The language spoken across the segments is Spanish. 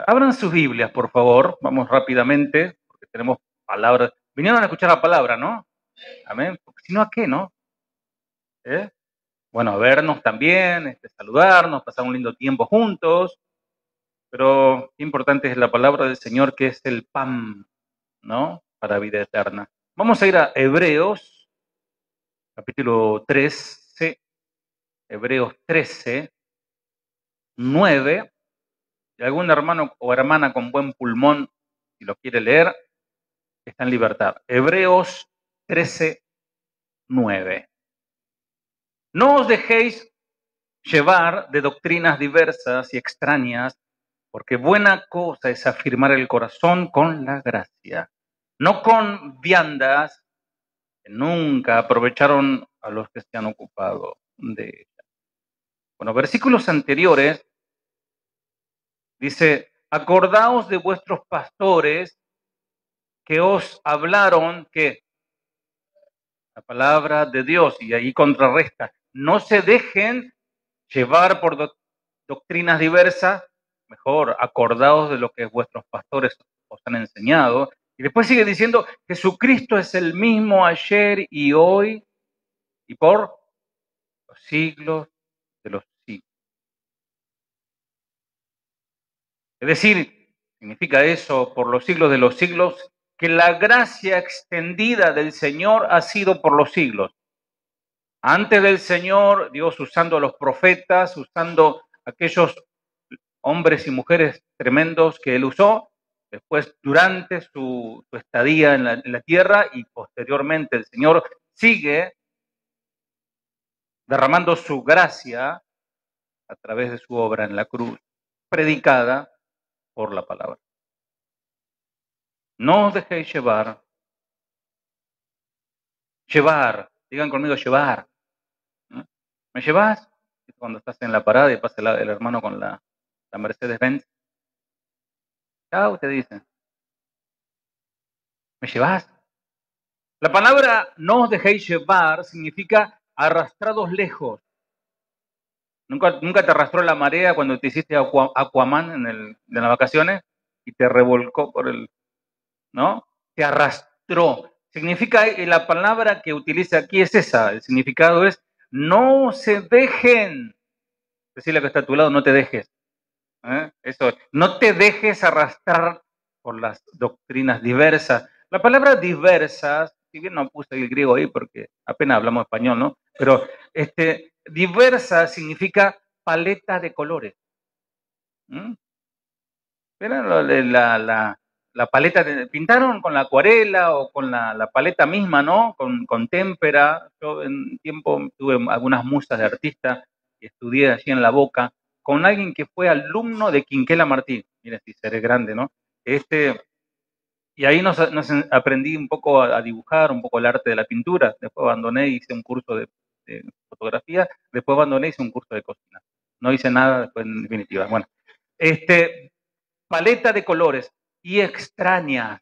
Abran sus Biblias, por favor. Vamos rápidamente, porque tenemos palabras. Vinieron a escuchar la palabra, ¿no? Amén. Porque si no, ¿a qué, no? ¿Eh? Bueno, a vernos también, saludarnos, pasar un lindo tiempo juntos. Pero qué importante es la palabra del Señor, que es el pan, ¿no? Para vida eterna. Vamos a ir a Hebreos, capítulo 13, Hebreos 13, 9. Si algún hermano o hermana con buen pulmón, si lo quiere leer, está en libertad. Hebreos 13, 9. No os dejéis llevar de doctrinas diversas y extrañas, porque buena cosa es afirmar el corazón con la gracia, no con viandas que nunca aprovecharon a los que se han ocupado de ella. Bueno, versículos anteriores dice, acordaos de vuestros pastores que os hablaron que la palabra de Dios, y ahí contrarresta, no se dejen llevar por doctrinas diversas, mejor acordaos de lo que vuestros pastores os han enseñado. Y después sigue diciendo, Jesucristo es el mismo ayer y hoy y por los siglos de los siglos. Es decir, significa eso, por los siglos de los siglos, que la gracia extendida del Señor ha sido por los siglos. Antes del Señor, Dios usando a los profetas, usando aquellos hombres y mujeres tremendos que Él usó, después durante su estadía en la tierra y posteriormente el Señor sigue derramando su gracia a través de su obra en la cruz, predicada por la palabra. No os dejéis llevar, digan conmigo llevar. ¿No? ¿Me llevas? Cuando estás en la parada y pasa el hermano con la Mercedes-Benz. Chao, te dicen. ¿Me llevas? La palabra no os dejéis llevar significa arrastrados lejos. ¿Nunca te arrastró la marea cuando te hiciste Aquaman en las vacaciones y te revolcó por el, ¿no? Te arrastró. Significa, la palabra que utiliza aquí es esa, el significado es no se dejen. Decirle que está a tu lado, no te dejes. Eso, no te dejes arrastrar por las doctrinas diversas. La palabra diversas, si bien no puse el griego ahí porque apenas hablamos español, ¿no? Pero diversa significa paleta de colores. ¿Vieron la paleta? Pintaron con la acuarela o con la paleta misma, ¿no? Con témpera. Yo en un tiempo tuve algunas musas de artista y estudié allí en La Boca con alguien que fue alumno de Quinquela Martí. Mira, si seré grande, ¿no? Y ahí nos aprendí un poco a dibujar, un poco el arte de la pintura. Después abandoné, hice un curso de fotografía. Después abandoné, hice un curso de cocina. No hice nada después, en definitiva. Bueno, paleta de colores y extraña.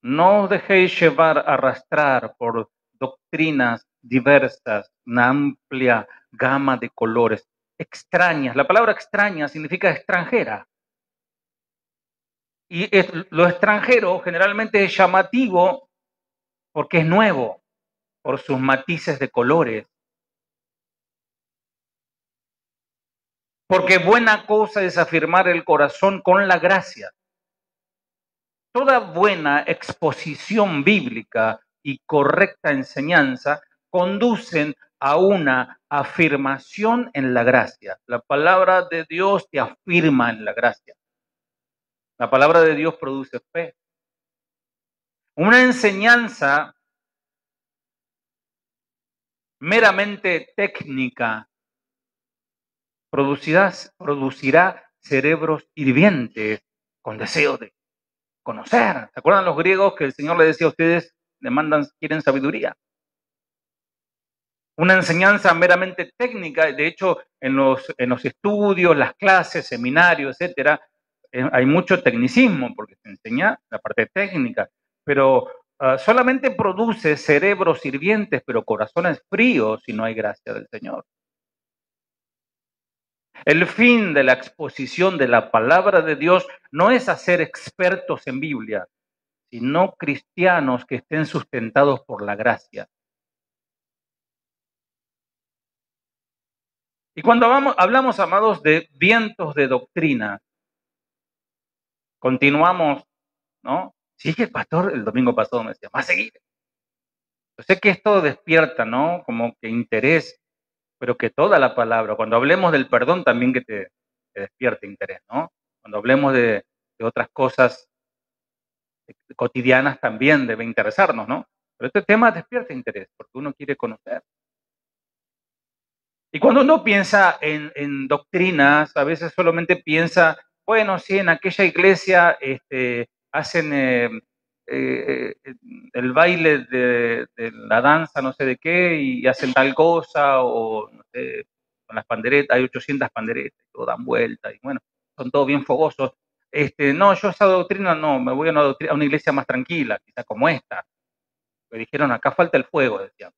No os dejéis llevar, arrastrar por doctrinas diversas, una amplia gama de colores extrañas. La palabra extraña significa extranjera. Y lo extranjero generalmente es llamativo porque es nuevo, por sus matices de colores. Porque buena cosa es afirmar el corazón con la gracia. Toda buena exposición bíblica y correcta enseñanza conducen a una afirmación en la gracia. La palabra de Dios te afirma en la gracia. La palabra de Dios produce fe. Una enseñanza meramente técnica producirá cerebros hirvientes con deseo de conocer. ¿Se acuerdan los griegos que el Señor le decía a ustedes, quieren sabiduría? Una enseñanza meramente técnica, de hecho, en los estudios, las clases, seminarios, etcétera, hay mucho tecnicismo porque se enseña la parte técnica, pero solamente produce cerebros hirvientes, pero corazones fríos si no hay gracia del Señor. El fin de la exposición de la palabra de Dios no es hacer expertos en Biblia, sino cristianos que estén sustentados por la gracia. Y cuando hablamos, amados, de vientos de doctrina, continuamos, ¿no? Si es que el pastor el domingo pasado me decía, va a seguir. Yo sé que esto despierta, ¿no? Como que interés, pero que toda la palabra, cuando hablemos del perdón también que te despierte interés, ¿no? Cuando hablemos de otras cosas cotidianas también debe interesarnos, ¿no? Pero este tema despierta interés porque uno quiere conocer. Y cuando uno piensa en doctrinas, a veces solamente piensa, bueno, sí, en aquella iglesia hacen eh, el baile de la danza, no sé de qué, y hacen tal cosa, o no sé, con las panderetas, hay 800 panderetas, y todo dan vuelta, y bueno, son todos bien fogosos. No, yo esa doctrina no, me voy a a una iglesia más tranquila, quizá como esta. Me dijeron, acá falta el fuego, decían.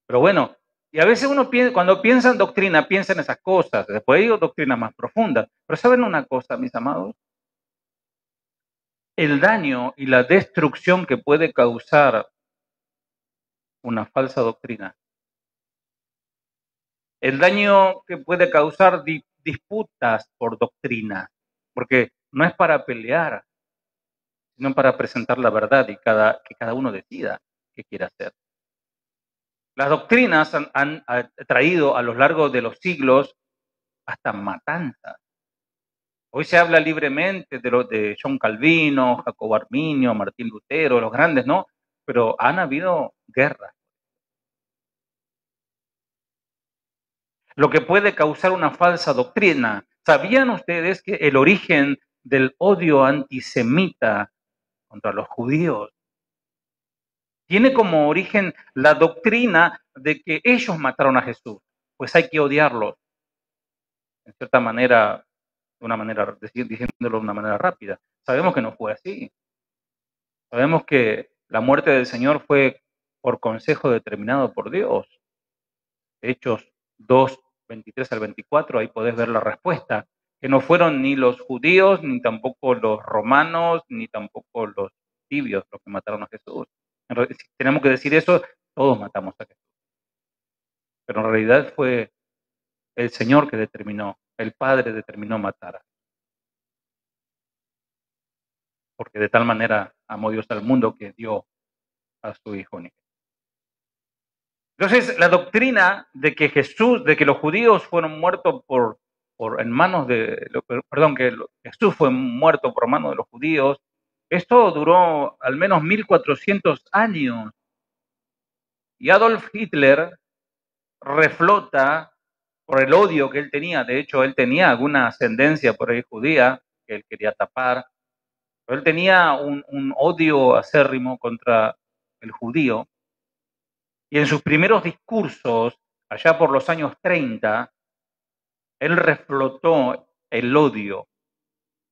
Pero bueno, y a veces uno piensa, cuando piensa en doctrina, piensa en esas cosas. Después hay doctrinas más profundas. Pero ¿saben una cosa, mis amados? El daño y la destrucción que puede causar una falsa doctrina. El daño que puede causar disputas por doctrina. Porque no es para pelear, sino para presentar la verdad y que cada uno decida qué quiere hacer. Las doctrinas han traído a lo largo de los siglos hasta matanzas. Hoy se habla libremente de John Calvino, Jacobo Arminio, Martín Lutero, los grandes, ¿no? Pero han habido guerras. Lo que puede causar una falsa doctrina. ¿Sabían ustedes que el origen del odio antisemita contra los judíos tiene como origen la doctrina de que ellos mataron a Jesús? Pues hay que odiarlos, en cierta manera, diciéndolo de una manera rápida. Sabemos que no fue así. Sabemos que la muerte del Señor fue por consejo determinado por Dios. Hechos 2, 23 al 24, ahí podés ver la respuesta, que no fueron ni los judíos, ni tampoco los romanos, ni tampoco los tibios los que mataron a Jesús. Si tenemos que decir eso, todos matamos a Jesús. Pero en realidad fue el Señor que determinó, el Padre determinó matar. Porque de tal manera amó Dios al mundo que dio a su Hijo único. Entonces, la doctrina de que los judíos fueron muertos en manos que Jesús fue muerto por manos de los judíos, esto duró al menos 1400 años. Y Adolf Hitler reflota por el odio que él tenía. De hecho, él tenía alguna ascendencia por ahí judía que él quería tapar. Pero él tenía un odio acérrimo contra el judío. Y en sus primeros discursos, allá por los años 30, él reflotó el odio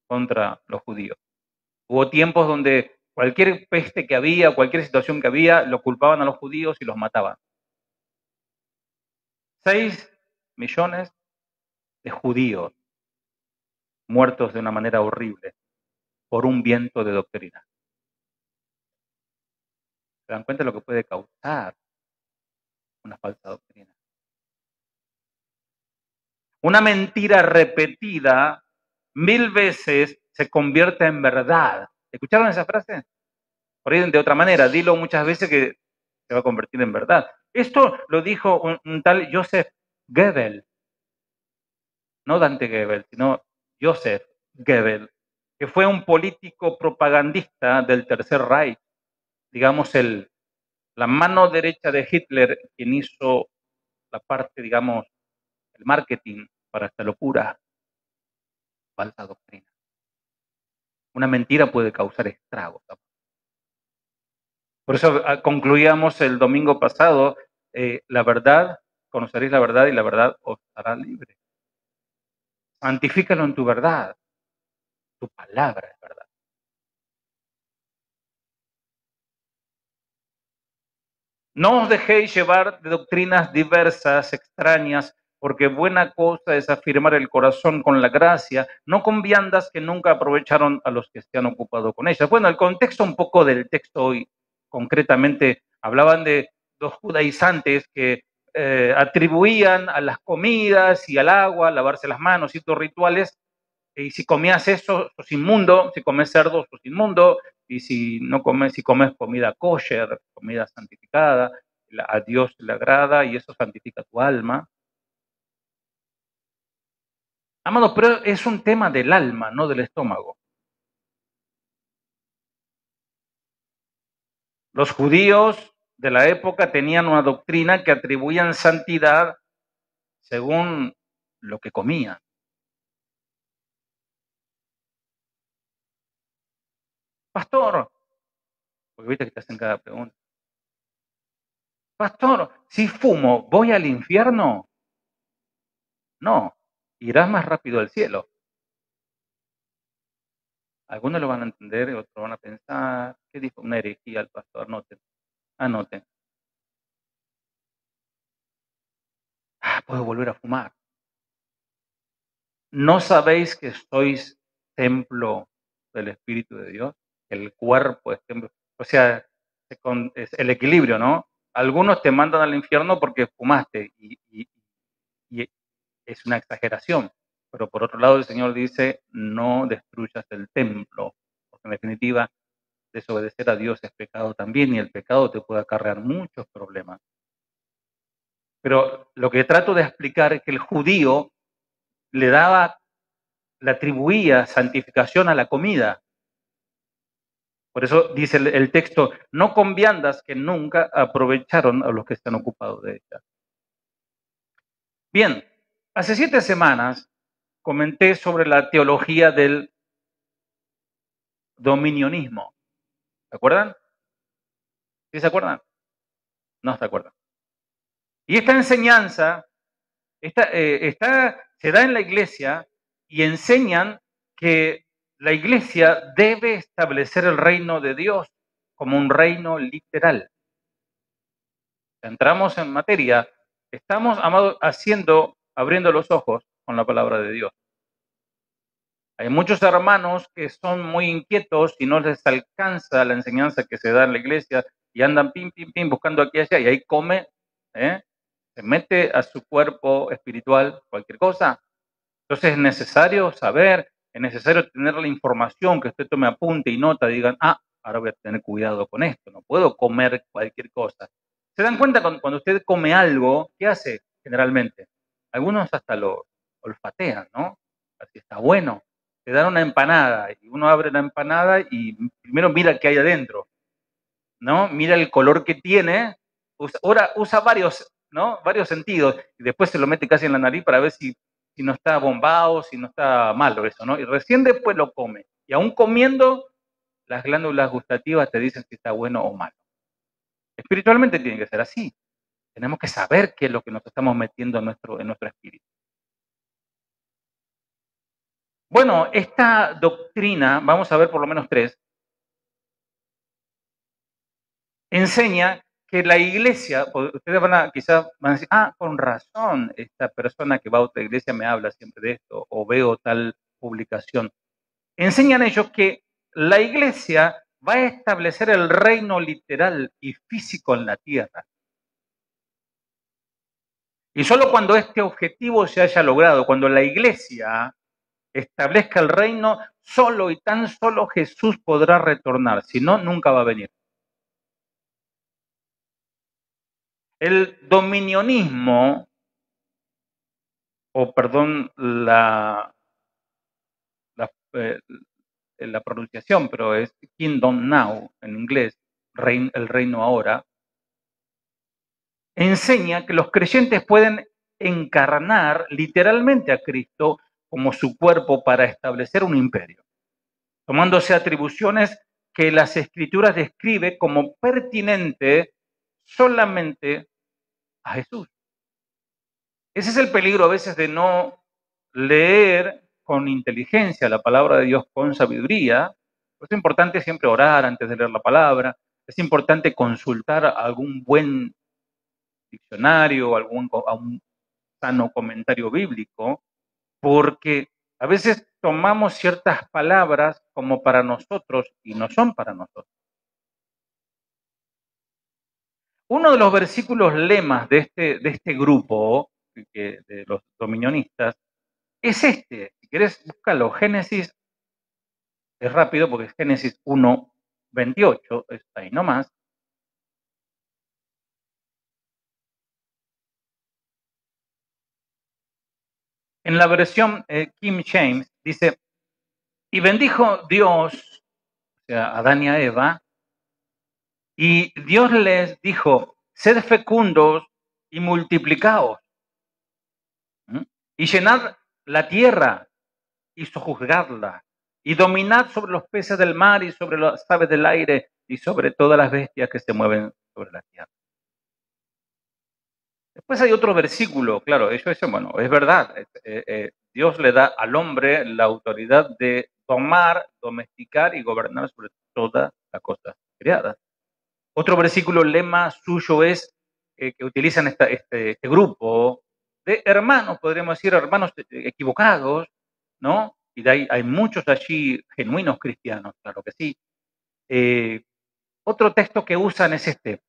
contra los judíos. Hubo tiempos donde cualquier peste que había, cualquier situación que había, lo culpaban a los judíos y los mataban. 6 millones de judíos muertos de una manera horrible por un viento de doctrina. ¿Se dan cuenta de lo que puede causar una falsa doctrina? Una mentira repetida 1000 veces se convierte en verdad. ¿Escucharon esa frase? Por ahí de otra manera, dilo muchas veces que se va a convertir en verdad. Esto lo dijo un tal Joseph Goebbels, no Dante Goebbels, sino Joseph Goebbels, que fue un político propagandista del Tercer Reich, digamos la mano derecha de Hitler, quien hizo la parte, digamos, el marketing para esta locura, falsa doctrina. Una mentira puede causar estragos. Por eso concluíamos el domingo pasado, la verdad, conoceréis la verdad y la verdad os hará libre. Santifícalo en tu verdad. Tu palabra es verdad. No os dejéis llevar de doctrinas diversas, extrañas, porque buena cosa es afirmar el corazón con la gracia, no con viandas que nunca aprovecharon a los que se han ocupado con ellas. Bueno, el contexto un poco del texto hoy, concretamente, hablaban de los judaizantes que atribuían a las comidas y al agua, lavarse las manos, ciertos rituales, y si comías eso, sos inmundo, si comes cerdo, sos inmundo, y si no comes, si comes comida kosher, comida santificada, a Dios le agrada y eso santifica tu alma. Amado, pero es un tema del alma, no del estómago. Los judíos de la época tenían una doctrina que atribuían santidad según lo que comían. Pastor, porque viste que te hacen cada pregunta. Pastor, si fumo, ¿voy al infierno? No, irás más rápido al cielo. Algunos lo van a entender, otros van a pensar, ¿qué dijo? Una herejía al pastor, anoten. Puedo volver a fumar. ¿No sabéis que sois templo del Espíritu de Dios? El cuerpo es templo. O sea, es el equilibrio, ¿no? Algunos te mandan al infierno porque fumaste y es una exageración. Pero por otro lado el Señor dice, no destruyas el templo, porque en definitiva desobedecer a Dios es pecado también y el pecado te puede acarrear muchos problemas. Pero lo que trato de explicar es que el judío le atribuía santificación a la comida. Por eso dice el texto, no con viandas que nunca aprovecharon a los que están ocupados de ellas. Bien, hace 7 semanas comenté sobre la teología del dominionismo. ¿Se acuerdan? ¿Sí se acuerdan? No se acuerdan. Y esta enseñanza se da en la iglesia y enseñan que la iglesia debe establecer el reino de Dios como un reino literal. Entramos en materia, estamos, amados, abriendo los ojos con la palabra de Dios. Hay muchos hermanos que son muy inquietos y no les alcanza la enseñanza que se da en la iglesia y andan pim, pim, pim, buscando aquí y allá y ahí come, se mete a su cuerpo espiritual cualquier cosa. Entonces es necesario saber, es necesario tener la información, que usted tome apunte y nota, digan, ahora voy a tener cuidado con esto, no puedo comer cualquier cosa. ¿Se dan cuenta cuando usted come algo, qué hace generalmente? Algunos hasta lo olfatean, ¿no? Así está bueno. Te dan una empanada y uno abre la empanada y primero mira qué hay adentro, ¿no? Mira el color que tiene, usa varios, ¿no? Varios sentidos y después se lo mete casi en la nariz para ver si no está bombado, si no está malo eso, ¿no? Y recién después lo come. Y aún comiendo, las glándulas gustativas te dicen si está bueno o malo. Espiritualmente tiene que ser así. Tenemos que saber qué es lo que nos estamos metiendo en nuestro espíritu. Bueno, esta doctrina, vamos a ver por lo menos 3, enseña que la iglesia, ustedes quizás van a decir, con razón, esta persona que va a otra iglesia me habla siempre de esto, o veo tal publicación. Enseñan ellos que la iglesia va a establecer el reino literal y físico en la tierra. Y solo cuando este objetivo se haya logrado, cuando la iglesia establezca el reino, solo y tan solo Jesús podrá retornar, si no, nunca va a venir. El dominionismo, la pronunciación, pero es Kingdom Now en inglés, el reino ahora, enseña que los creyentes pueden encarnar literalmente a Cristo como su cuerpo para establecer un imperio, tomándose atribuciones que las Escrituras describe como pertinente solamente a Jesús. Ese es el peligro a veces de no leer con inteligencia la palabra de Dios con sabiduría. Es importante siempre orar antes de leer la palabra. Es importante consultar algún buen diccionario, a un sano comentario bíblico, porque a veces tomamos ciertas palabras como para nosotros y no son para nosotros. Uno de los versículos lemas de este grupo, de los dominionistas, es este. Si querés, búscalo. Génesis, es rápido porque es Génesis 1:28, es ahí nomás. En la versión King James dice, y bendijo Dios, o sea, Adán y a Eva, y Dios les dijo, sed fecundos y multiplicaos, y llenad la tierra y sojuzgadla, y dominad sobre los peces del mar y sobre las aves del aire y sobre todas las bestias que se mueven sobre la tierra. Después hay otro versículo, claro, ellos dicen, bueno, es verdad, Dios le da al hombre la autoridad de tomar, domesticar y gobernar sobre todas las cosas creadas. Otro versículo lema suyo es que utilizan este grupo de hermanos, podríamos decir, hermanos equivocados, ¿no? Y de ahí hay muchos allí genuinos cristianos, claro que sí. Otro texto que usan es este.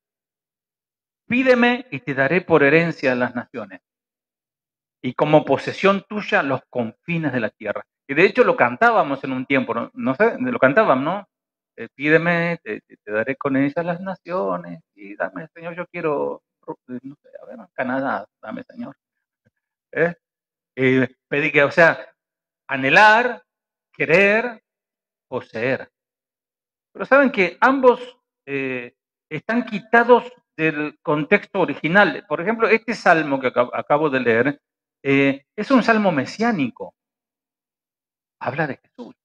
Pídeme y te daré por herencia a las naciones y como posesión tuya los confines de la tierra. Y de hecho lo cantábamos en un tiempo, no sé, lo cantábamos, ¿no? Pídeme, te daré con ellas las naciones y dame, Señor, yo quiero, no sé, a ver, Canadá, dame, Señor. Pedí que, o sea, anhelar, querer, poseer. Pero saben que ambos están quitados del contexto original. Por ejemplo, este salmo que acabo de leer es un salmo mesiánico. Habla de Jesús.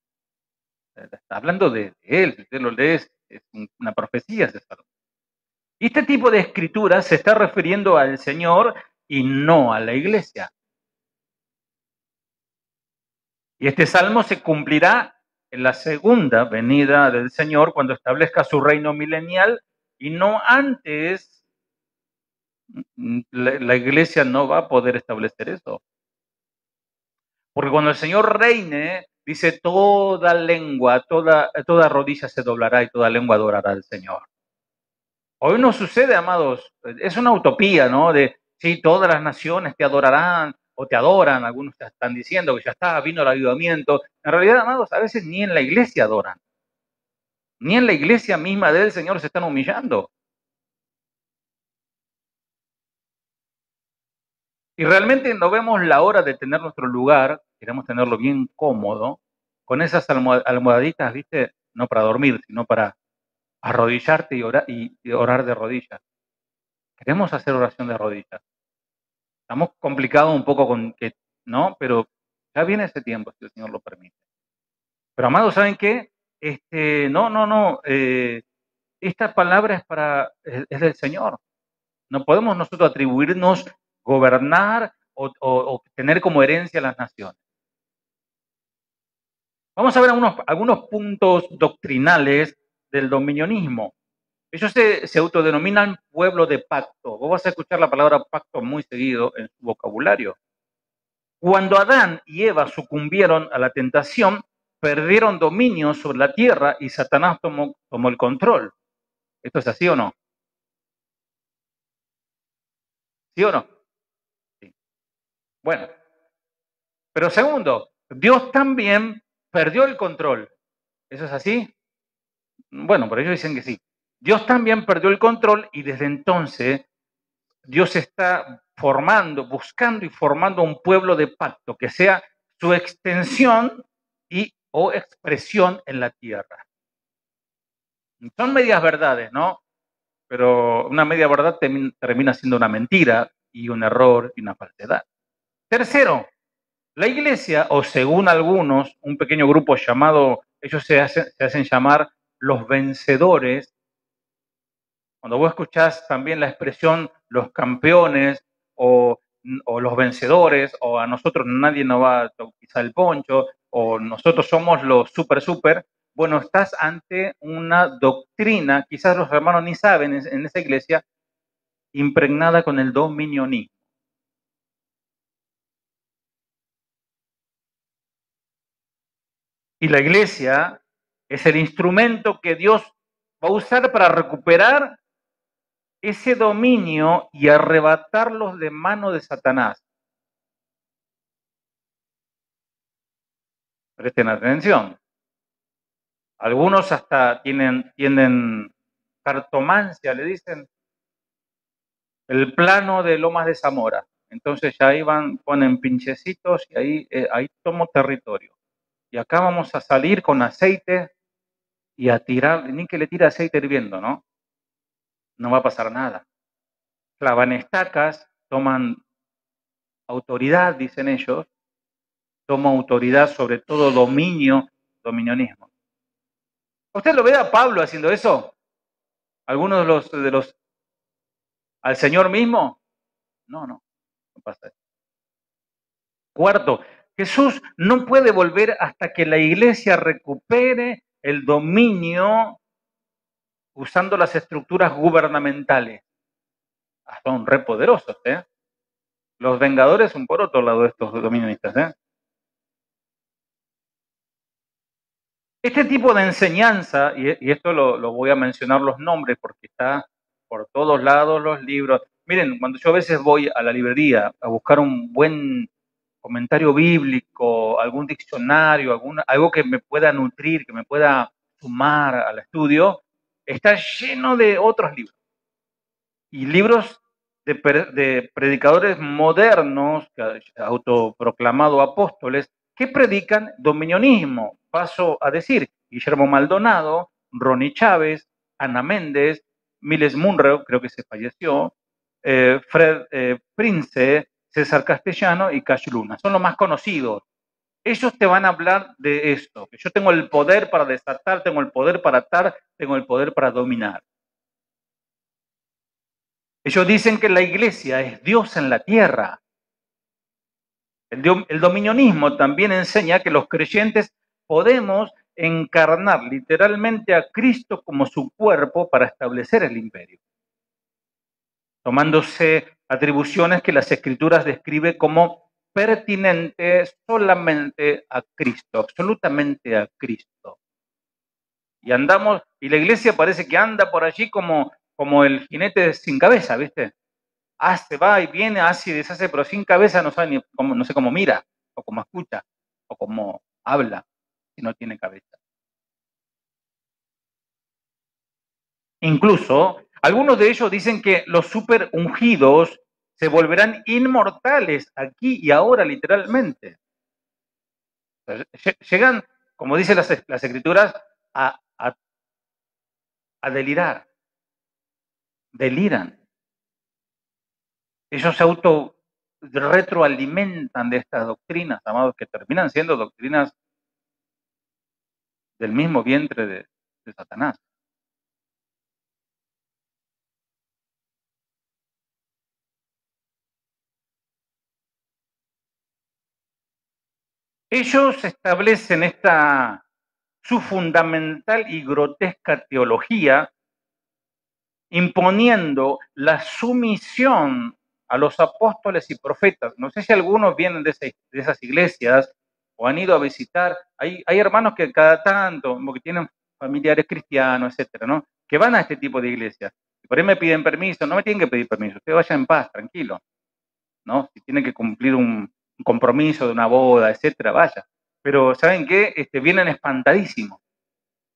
Está hablando de él. Si usted lo lee, es una profecía ese salmo. Y este tipo de escritura se está refiriendo al Señor y no a la iglesia. Y este salmo se cumplirá en la segunda venida del Señor cuando establezca su reino milenial y no antes. La iglesia no va a poder establecer eso. Porque cuando el Señor reine, dice toda lengua, toda rodilla se doblará y toda lengua adorará al Señor. Hoy no sucede, amados, es una utopía, ¿no? De, sí, todas las naciones te adorarán o te adoran, algunos te están diciendo que ya está, vino el avivamiento. En realidad, amados, a veces ni en la iglesia adoran. Ni en la iglesia misma del Señor se están humillando. Y realmente no vemos la hora de tener nuestro lugar, queremos tenerlo bien cómodo, con esas almohaditas, ¿viste? No para dormir, sino para arrodillarte y orar de rodillas. Queremos hacer oración de rodillas. Estamos complicados un poco con que, ¿no? Pero ya viene ese tiempo, si el Señor lo permite. Pero amados, ¿saben qué? No. Esta palabra es del Señor. No podemos nosotros atribuirnos gobernar o tener como herencia las naciones. Vamos a ver algunos puntos doctrinales del dominionismo. Ellos se autodenominan pueblo de pacto. Vos vas a escuchar la palabra pacto muy seguido en su vocabulario. Cuando Adán y Eva sucumbieron a la tentación, perdieron dominio sobre la tierra y Satanás tomó el control. ¿Esto es así o no? ¿Sí o no? Sí. Bueno, pero segundo, Dios también perdió el control. ¿Eso es así? Bueno, por ellos dicen que sí. Dios también perdió el control y desde entonces Dios está buscando y formando un pueblo de pacto que sea su extensión o expresión en la tierra. Son medias verdades, ¿no? Pero una media verdad termina siendo una mentira y un error y una falsedad. Tercero, la iglesia, o según algunos, un pequeño grupo llamado, ellos se hacen llamar los vencedores. Cuando vos escuchás también la expresión los campeones o los vencedores, o a nosotros nadie nos va a pisar el poncho, o nosotros somos los super, bueno, estás ante una doctrina, quizás los hermanos ni saben en esa iglesia, impregnada con el dominionismo. Y la iglesia es el instrumento que Dios va a usar para recuperar ese dominio y arrebatarlos de mano de Satanás. Presten atención. Algunos hasta tienen cartomancia, le dicen, el plano de Lomas de Zamora. Entonces ya ahí ponen pinchecitos y ahí tomo territorio. Y acá vamos a salir con aceite y a tirar, ni que le tire aceite hirviendo, ¿no? No va a pasar nada. Clavan estacas, toman autoridad, dicen ellos, toma autoridad sobre todo dominionismo. ¿Usted lo ve a Pablo haciendo eso? ¿Algunos de los al Señor mismo? No pasa eso. Cuarto, Jesús no puede volver hasta que la iglesia recupere el dominio usando las estructuras gubernamentales. Son re poderosos, ¿eh? Los vengadores son por otro lado estos dominionistas, ¿eh? Este tipo de enseñanza, y esto lo voy a mencionar los nombres porque está por todos lados los libros. Miren, cuando yo a veces voy a la librería a buscar un buen comentario bíblico, algún diccionario, algo que me pueda nutrir, que me pueda sumar al estudio, está lleno de otros libros. Y libros de predicadores modernos, autoproclamados apóstoles, que predican dominionismo. Paso a decir, Guillermo Maldonado, Ronnie Chávez, Ana Méndez, Miles Munro, creo que se falleció, Fred Prince, César Castellano y Cash Luna. Son los más conocidos. Ellos te van a hablar de esto, que yo tengo el poder para desatar, tengo el poder para atar, tengo el poder para dominar. Ellos dicen que la iglesia es Dios en la tierra. El dominionismo también enseña que los creyentes podemos encarnar literalmente a Cristo como su cuerpo para establecer el imperio, tomándose atribuciones que las Escrituras describen como pertinentes solamente a Cristo, absolutamente a Cristo. Y la iglesia parece que anda por allí como el jinete sin cabeza, ¿viste? Hace, va y viene, hace y deshace, pero sin cabeza no sé cómo mira, o cómo escucha, o cómo habla, si no tiene cabeza. Incluso, algunos de ellos dicen que los super ungidos se volverán inmortales aquí y ahora, literalmente. Llegan, como dicen las escrituras, a delirar. Deliran. Ellos se retroalimentan de estas doctrinas, amados, que terminan siendo doctrinas del mismo vientre de Satanás. Ellos establecen su fundamental y grotesca teología, imponiendo la sumisión a los apóstoles y profetas. No sé si algunos vienen de esas iglesias o han ido a visitar. Hay hermanos que cada tanto, porque tienen familiares cristianos, etcétera, ¿no? Que van a este tipo de iglesias. Y por ahí me piden permiso. No me tienen que pedir permiso. Usted vaya en paz, tranquilo, ¿no? Si tienen que cumplir un compromiso de una boda, etcétera, vaya. Pero, ¿saben qué? Vienen espantadísimos.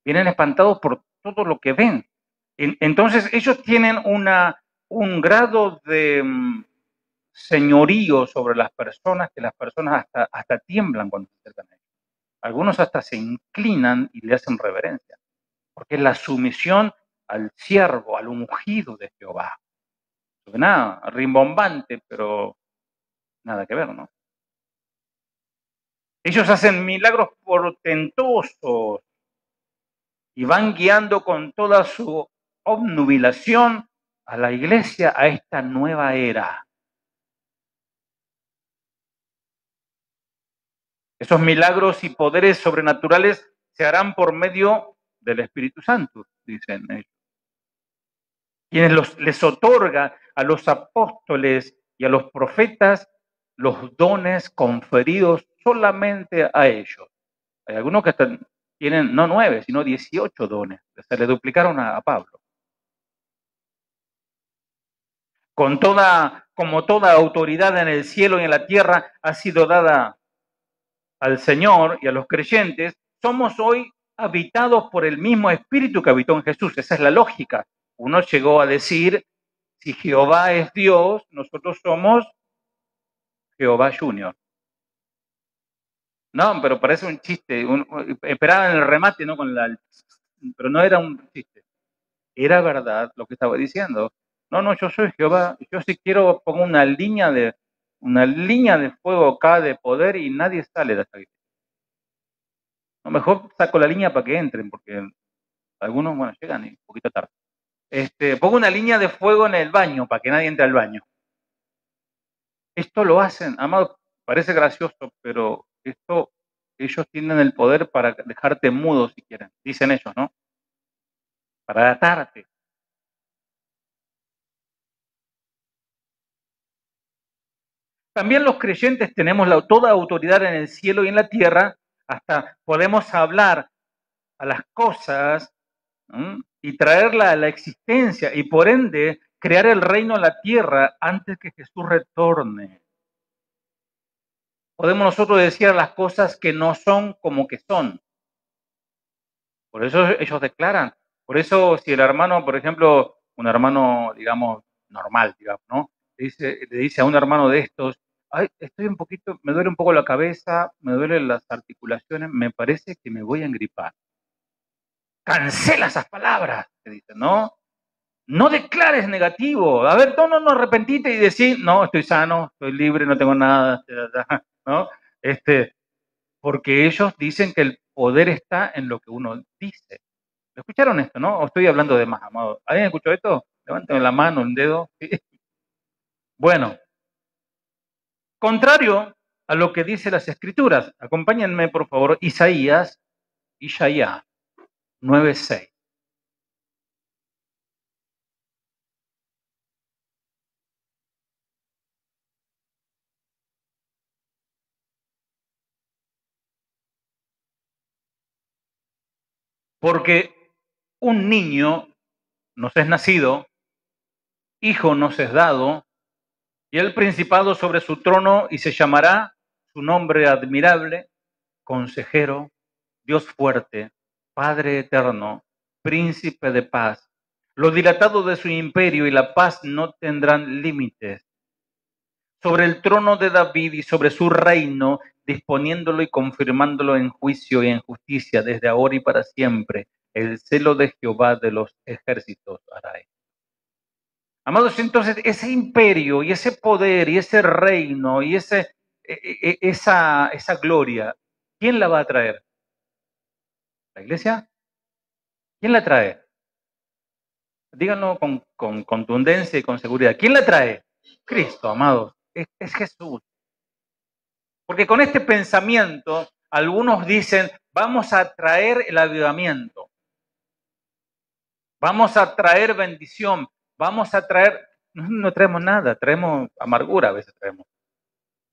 Vienen espantados por todo lo que ven. Entonces, ellos tienen un grado de señorío sobre las personas que las personas hasta tiemblan cuando se acercan a ellos. Algunos hasta se inclinan y le hacen reverencia, porque es la sumisión al siervo, al ungido de Jehová. Suena rimbombante, pero nada que ver, ¿no? Ellos hacen milagros portentosos y van guiando con toda su obnubilación a la iglesia a esta nueva era. Esos milagros y poderes sobrenaturales se harán por medio del Espíritu Santo, dicen ellos. Quienes les otorga a los apóstoles y a los profetas los dones conferidos solamente a ellos. Hay algunos que tienen no 9, sino 18 dones. Se le duplicaron a Pablo. Como toda autoridad en el cielo y en la tierra ha sido dada al Señor y a los creyentes, somos hoy habitados por el mismo Espíritu que habitó en Jesús. Esa es la lógica. Uno llegó a decir, si Jehová es Dios, nosotros somos Jehová Junior. No, pero parece un chiste. Esperaba en el remate, ¿no? Pero no era un chiste. Era verdad lo que estaba diciendo. No, yo soy Jehová. Yo si quiero pongo una línea de fuego acá de poder y nadie sale de esta. A lo mejor saco la línea para que entren, porque algunos, bueno, llegan y un poquito tarde. Pongo una línea de fuego en el baño para que nadie entre al baño. Esto lo hacen, amado, parece gracioso, pero ellos tienen el poder para dejarte mudo si quieren, dicen ellos, ¿no? Para atarte. También los creyentes tenemos toda autoridad en el cielo y en la tierra, hasta podemos hablar a las cosas y traerla a la existencia y por ende crear el reino en la tierra antes que Jesús retorne. Podemos nosotros decir las cosas que no son como que son. Por eso ellos declaran. Por eso si el hermano, por ejemplo, un hermano, digamos, normal, digamos, ¿no? Le dice a un hermano de estos, ay, me duele un poco la cabeza, me duelen las articulaciones, me parece que me voy a engripar. Cancela esas palabras, te dicen, ¿no? No declares negativo. A ver, no arrepentite y decir, no, estoy sano, estoy libre, no tengo nada, ¿no? Porque ellos dicen que el poder está en lo que uno dice. ¿Escucharon esto, no? ¿O estoy hablando de más, amado? ¿Alguien escuchó esto? Levanten la mano, un dedo. ¿Sí? Bueno, contrario a lo que dice las Escrituras, acompáñenme, por favor, Isaías 9:6. Porque un niño nos es nacido, hijo nos es dado, y el principado sobre su trono, y se llamará su nombre admirable, consejero, Dios fuerte, Padre eterno, príncipe de paz. Lo dilatado de su imperio y la paz no tendrán límites. Sobre el trono de David y sobre su reino, disponiéndolo y confirmándolo en juicio y en justicia desde ahora y para siempre. El celo de Jehová de los ejércitos hará esto. Amados, entonces ese imperio y ese poder y ese reino y esa gloria, ¿quién la va a traer? ¿La iglesia? ¿Quién la trae? Díganlo con contundencia y con seguridad. ¿Quién la trae? Cristo, amados. Es Jesús. Porque con este pensamiento, algunos dicen, vamos a traer el avivamiento. Vamos a traer bendición. Vamos a traer... No traemos nada, traemos amargura a veces traemos.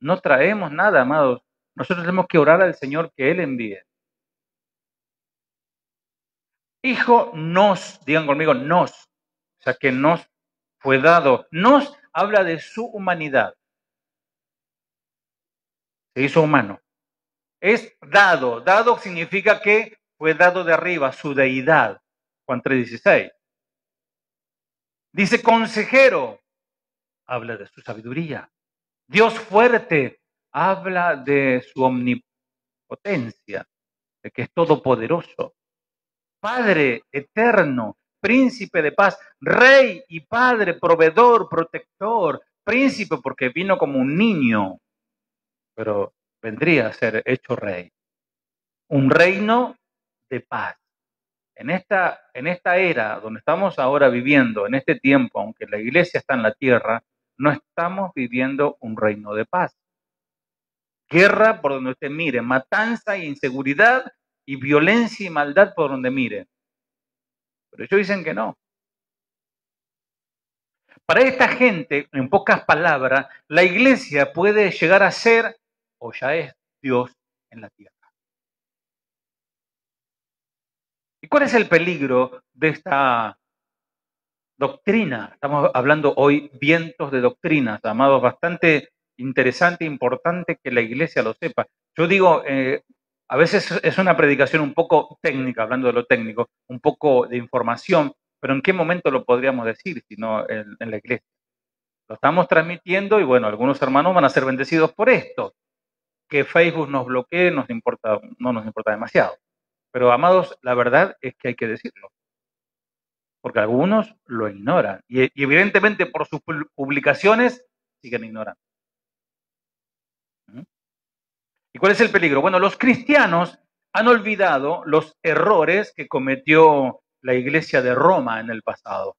No traemos nada, amados. Nosotros tenemos que orar al Señor que Él envíe. Hijo digan conmigo, nos. O sea, que nos fue dado. Nos habla de su humanidad. Se hizo humano. Es dado. Dado significa que fue dado de arriba, su deidad. Juan 3:16. Dice consejero. Habla de su sabiduría. Dios fuerte. Habla de su omnipotencia, de que es todopoderoso. Padre eterno, príncipe de paz, rey y padre, proveedor, protector, príncipe porque vino como un niño, pero vendría a ser hecho rey. Un reino de paz. En esta era donde estamos ahora viviendo, en este tiempo, aunque la iglesia está en la tierra, no estamos viviendo un reino de paz. Guerra por donde usted mire, matanza e inseguridad y violencia y maldad por donde mire. Pero ellos dicen que no. Para esta gente, en pocas palabras, la iglesia puede llegar a ser, o ya es, Dios en la tierra. ¿Y cuál es el peligro de esta doctrina? Estamos hablando hoy vientos de doctrinas, amados, bastante interesante e importante que la iglesia lo sepa. Yo digo, a veces es una predicación un poco técnica, hablando de lo técnico, un poco de información, pero ¿en qué momento lo podríamos decir si no en la iglesia? Lo estamos transmitiendo y bueno, algunos hermanos van a ser bendecidos por esto. Que Facebook nos bloquee no nos importa demasiado. Pero amados, la verdad es que hay que decirlo, porque algunos lo ignoran y evidentemente por sus publicaciones siguen ignorando. ¿Y cuál es el peligro? Bueno, los cristianos han olvidado los errores que cometió la iglesia de Roma en el pasado.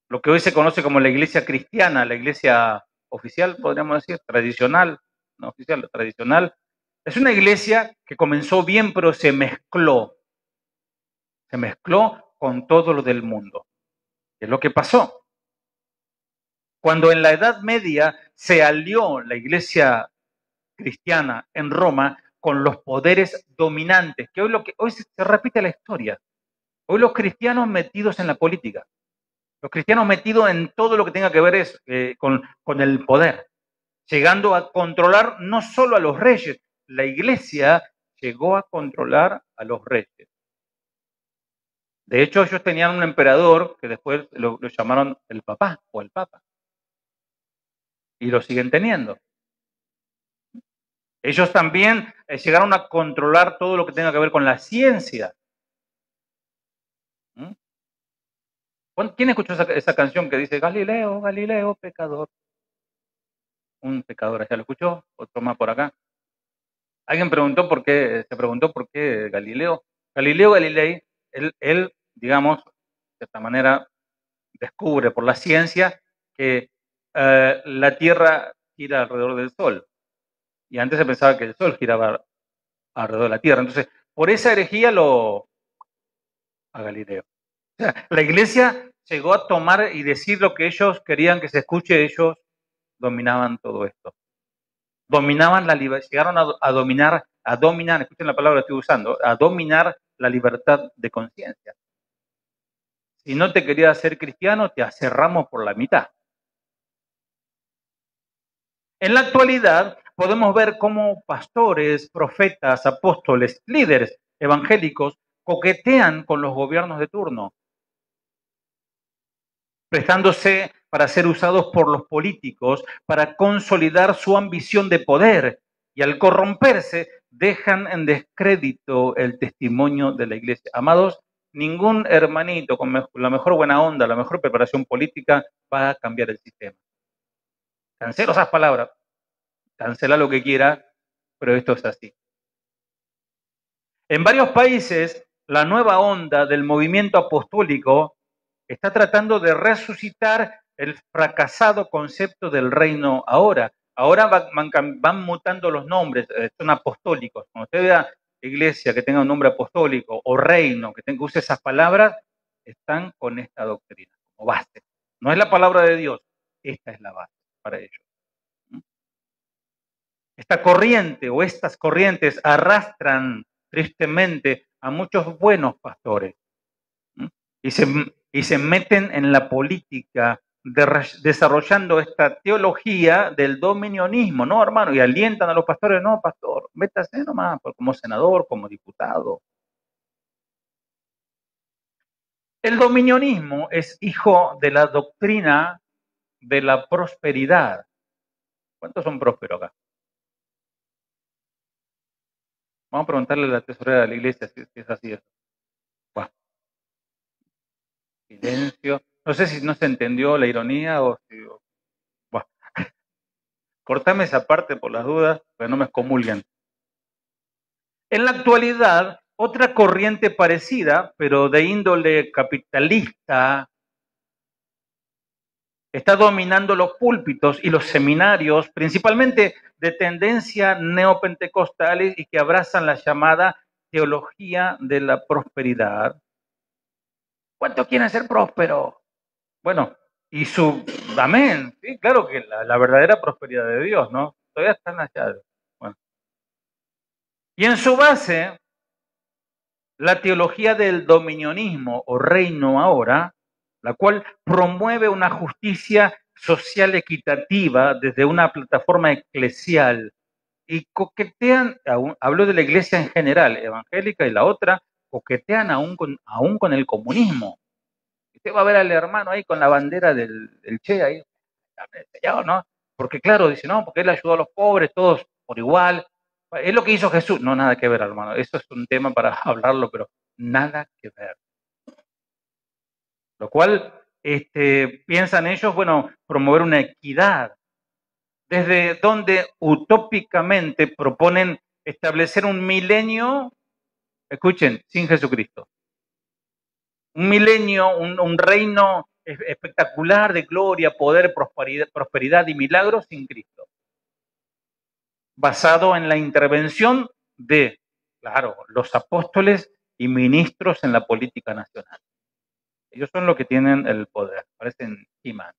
Lo que hoy se conoce como la iglesia cristiana, la iglesia oficial, podríamos decir, tradicional, no oficial, tradicional, es una iglesia que comenzó bien, pero se mezcló con todo lo del mundo. ¿Qué es lo que pasó? Cuando en la Edad Media se alió la iglesia cristiana en Roma con los poderes dominantes, que hoy se repite la historia. Hoy los cristianos metidos en la política, los cristianos metidos en todo lo que tenga que ver con el poder, llegando a controlar no solo a los reyes, la iglesia llegó a controlar a los reyes. De hecho, ellos tenían un emperador que después lo llamaron el papá o el papa. Y lo siguen teniendo. Ellos también llegaron a controlar todo lo que tenga que ver con la ciencia. ¿Quién escuchó esa canción que dice Galileo, Galileo, pecador? Un pecador, ¿ya lo escuchó? Otro más por acá. Alguien se preguntó por qué Galileo. Galileo Galilei, él, digamos, de esta manera, descubre por la ciencia que la Tierra gira alrededor del Sol. Y antes se pensaba que el Sol giraba alrededor de la Tierra. Entonces, por esa herejía a Galileo. O sea, la iglesia llegó a tomar y decir lo que ellos querían que se escuche, ellos dominaban todo esto. Dominaban la libertad, llegaron a dominar, escuchen la palabra que estoy usando, a dominar la libertad de conciencia. Si no te querías ser cristiano, te aserramos por la mitad. En la actualidad podemos ver cómo pastores, profetas, apóstoles, líderes evangélicos coquetean con los gobiernos de turno, prestándose para ser usados por los políticos para consolidar su ambición de poder y al corromperse dejan en descrédito el testimonio de la iglesia. Amados, ningún hermanito con la mejor buena onda, la mejor preparación política va a cambiar el sistema. Cancelo esas palabras, cancela lo que quiera, pero esto es así. En varios países, la nueva onda del movimiento apostólico está tratando de resucitar el fracasado concepto del reino ahora. Ahora van mutando los nombres, son apostólicos. Cuando usted vea iglesia que tenga un nombre apostólico o reino, que use esas palabras, están con esta doctrina como base. No es la palabra de Dios, esta es la base para ellos. Esta corriente o estas corrientes arrastran tristemente a muchos buenos pastores y se meten en la política desarrollando esta teología del dominionismo, ¿no, hermano? Y alientan a los pastores, no, pastor, métase nomás como senador, como diputado. El dominionismo es hijo de la doctrina de la prosperidad. ¿Cuántos son prósperos acá? Vamos a preguntarle a la tesorera de la iglesia si es así eso. Bueno. Silencio. No sé si no se entendió la ironía o si... Bueno. Cortame esa parte por las dudas, pero no me excomulguen. En la actualidad, otra corriente parecida, pero de índole capitalista, está dominando los púlpitos y los seminarios, principalmente de tendencia neopentecostales y que abrazan la llamada teología de la prosperidad. ¿Cuántos quieren ser prósperos? Bueno, y amén, sí, claro que la verdadera prosperidad de Dios, ¿no? Todavía están allá. Bueno. Y en su base, la teología del dominionismo o reino ahora, la cual promueve una justicia social equitativa desde una plataforma eclesial y coquetean, hablo de la iglesia en general, evangélica, y la otra, coquetean aún con el comunismo. Usted va a ver al hermano ahí con la bandera del Che ahí, ¿no? Porque claro, dice, no, porque él ayudó a los pobres, todos por igual. Es lo que hizo Jesús. No, nada que ver, hermano. Eso es un tema para hablarlo, pero nada que ver. Lo cual piensan ellos, bueno, promover una equidad, desde donde utópicamente proponen establecer un milenio, escuchen, sin Jesucristo. Un milenio, un reino espectacular de gloria, poder, prosperidad y milagros sin Cristo. Basado en la intervención de, claro, los apóstoles y ministros en la política nacional. Ellos son los que tienen el poder, parecen He-Man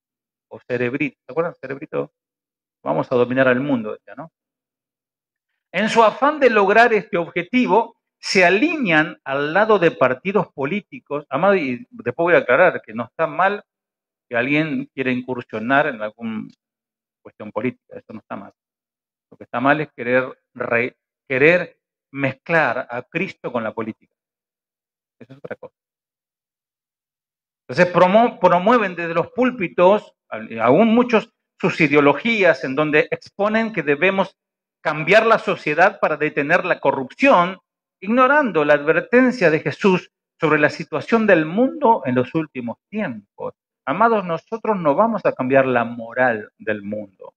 o Cerebrito. ¿Se acuerdan? Cerebrito, vamos a dominar al mundo, decía, ¿no? En su afán de lograr este objetivo, se alinean al lado de partidos políticos. Amado, y después voy a aclarar que no está mal que alguien quiera incursionar en alguna cuestión política, eso no está mal. Lo que está mal es querer mezclar a Cristo con la política. Eso es otra cosa. Entonces promueven desde los púlpitos, aún muchos, sus ideologías en donde exponen que debemos cambiar la sociedad para detener la corrupción, ignorando la advertencia de Jesús sobre la situación del mundo en los últimos tiempos. Amados, nosotros no vamos a cambiar la moral del mundo.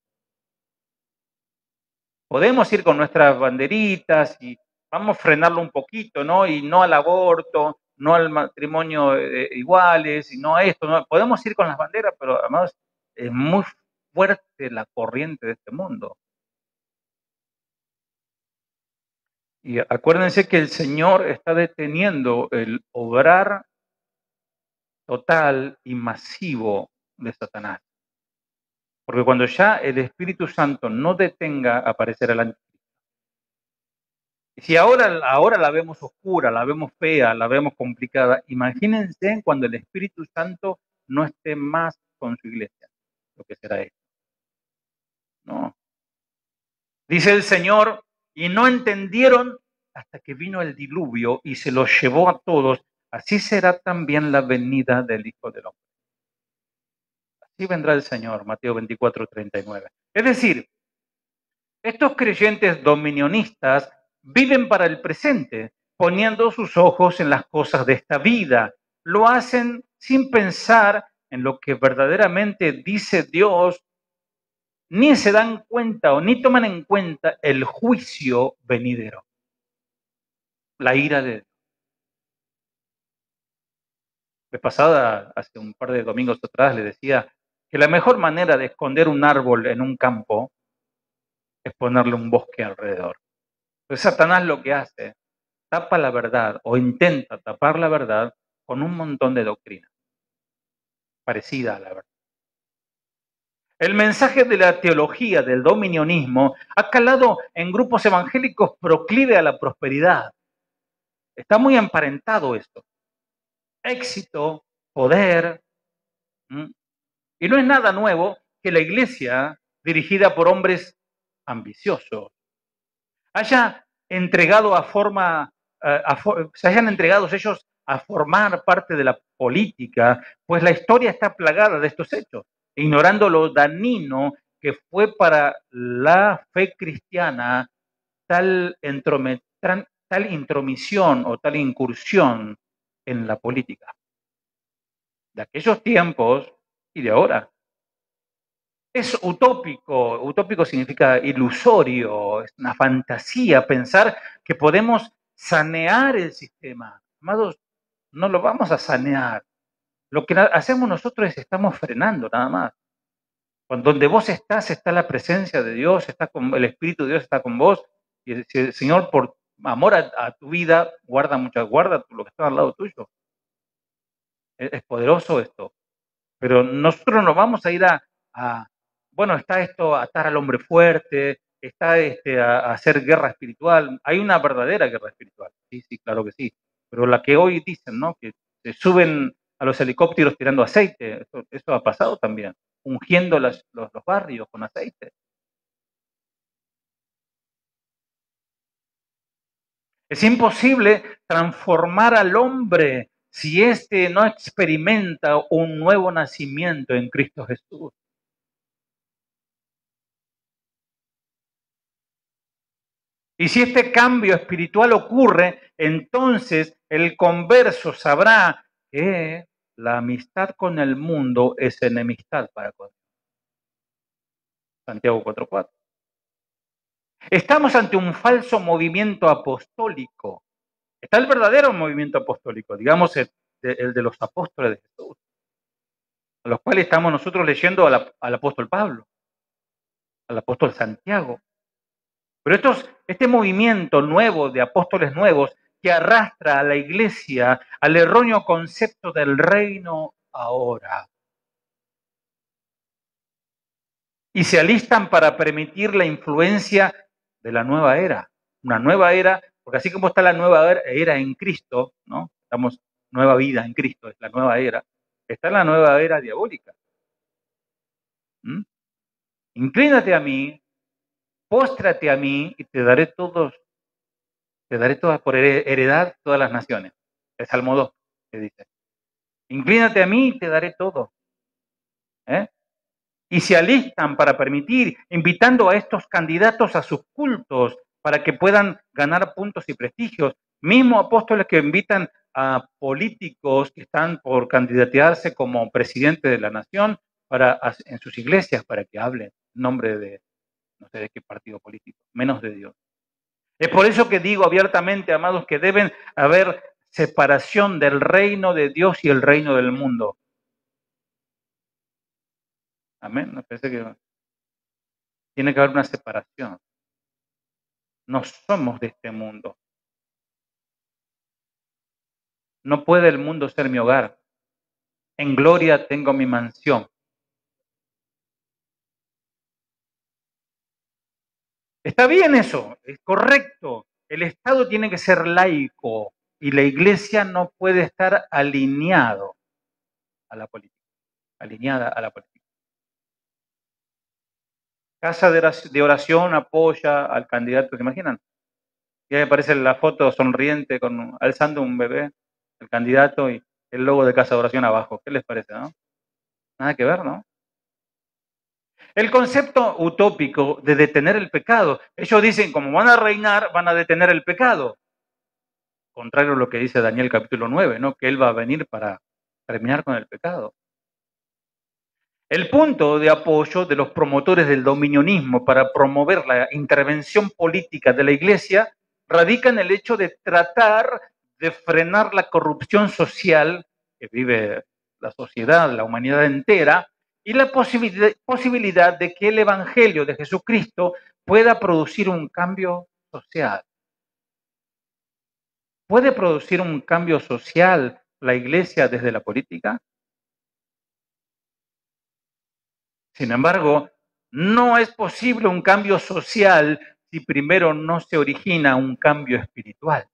Podemos ir con nuestras banderitas y vamos a frenarlo un poquito, ¿no? Y no al aborto, no al matrimonio iguales, y no a esto. ¿No? Podemos ir con las banderas, pero además es muy fuerte la corriente de este mundo. Y acuérdense que el Señor está deteniendo el obrar total y masivo de Satanás. Porque cuando ya el Espíritu Santo no detenga, aparecerá el anticristo. Y si ahora la vemos oscura, la vemos fea, la vemos complicada, imagínense cuando el Espíritu Santo no esté más con su iglesia, lo que será esto. No. Dice el Señor, y no entendieron hasta que vino el diluvio y se los llevó a todos. Así será también la venida del Hijo del Hombre. Así vendrá el Señor, Mateo 24, 39. Es decir, estos creyentes dominionistas viven para el presente, poniendo sus ojos en las cosas de esta vida. Lo hacen sin pensar en lo que verdaderamente dice Dios, ni se dan cuenta o ni toman en cuenta el juicio venidero, la ira de Dios. De pasada, hace un par de domingos atrás, le decía que la mejor manera de esconder un árbol en un campo es ponerle un bosque alrededor. Pues Satanás lo que hace, tapa la verdad o intenta tapar la verdad con un montón de doctrina parecida a la verdad. El mensaje de la teología del dominionismo ha calado en grupos evangélicos proclive a la prosperidad. Está muy emparentado esto. Éxito, poder. Y no es nada nuevo que la iglesia, dirigida por hombres ambiciosos, haya entregado se hayan entregado ellos a formar parte de la política, pues la historia está plagada de estos hechos, ignorando lo dañino que fue para la fe cristiana tal intromisión o tal incursión en la política de aquellos tiempos y de ahora. Es utópico, utópico significa ilusorio, es una fantasía pensar que podemos sanear el sistema. Amados, no lo vamos a sanear. Lo que hacemos nosotros es estamos frenando nada más. Donde vos estás, está la presencia de Dios, está con el Espíritu de Dios está con vos, y el Señor, por amor a tu vida, guarda lo que está al lado tuyo. Es poderoso esto. Pero nosotros no vamos a ir bueno, está esto, atar al hombre fuerte, está a hacer guerra espiritual. Hay una verdadera guerra espiritual. Sí, claro que sí. pero la que hoy dicen, ¿no? Que se suben a los helicópteros tirando aceite, eso ha pasado también, ungiendo los barrios con aceite. Es imposible transformar al hombre si éste no experimenta un nuevo nacimiento en Cristo Jesús. Y si este cambio espiritual ocurre, entonces el converso sabrá que la amistad con el mundo es enemistad para con Dios. Santiago 4:4. Estamos ante un falso movimiento apostólico. Está el verdadero movimiento apostólico, digamos el de los apóstoles de Jesús, a los cuales estamos nosotros leyendo al apóstol Pablo, al apóstol Santiago. Pero este movimiento nuevo de apóstoles nuevos que arrastra a la iglesia al erróneo concepto del reino ahora. Y se alistan para permitir la influencia de la nueva era. Una nueva era, porque así como está la nueva era en Cristo, ¿no? Estamos nueva vida en Cristo, es la nueva era. Está la nueva era diabólica. ¿Mm? Inclínate a mí, póstrate a mí y te daré todas por heredad todas las naciones. El Salmo 2 que dice. Inclínate a mí y te daré todo. Y se alistan para permitir, invitando a estos candidatos a sus cultos para que puedan ganar puntos y prestigios. Mismos apóstoles que invitan a políticos que están por candidatearse como presidente de la nación en sus iglesias para que hablen en nombre de no sé de qué partido político, menos de Dios. Es por eso que digo abiertamente, amados, que deben haber separación del reino de Dios y el reino del mundo. Amén. Me parece que tiene que haber una separación. No somos de este mundo. No puede el mundo ser mi hogar. En gloria tengo mi mansión. Está bien eso, es correcto. El Estado tiene que ser laico y la iglesia no puede estar alineado a la política, alineada a la política. Casa de oración apoya al candidato, ¿se imaginan? Y ahí aparece la foto sonriente alzando un bebé, el candidato y el logo de casa de oración abajo. ¿Qué les parece, no? Nada que ver, ¿no? El concepto utópico de detener el pecado. Ellos dicen, como van a reinar, van a detener el pecado. Contrario a lo que dice Daniel capítulo 9, ¿no? Que Él va a venir para terminar con el pecado. El punto de apoyo de los promotores del dominionismo para promover la intervención política de la Iglesia radica en el hecho de tratar de frenar la corrupción social que vive la sociedad, la humanidad entera, y la posibilidad de que el Evangelio de Jesucristo pueda producir un cambio social. ¿Puede producir un cambio social la Iglesia desde la política? Sin embargo, no es posible un cambio social si primero no se origina un cambio espiritual.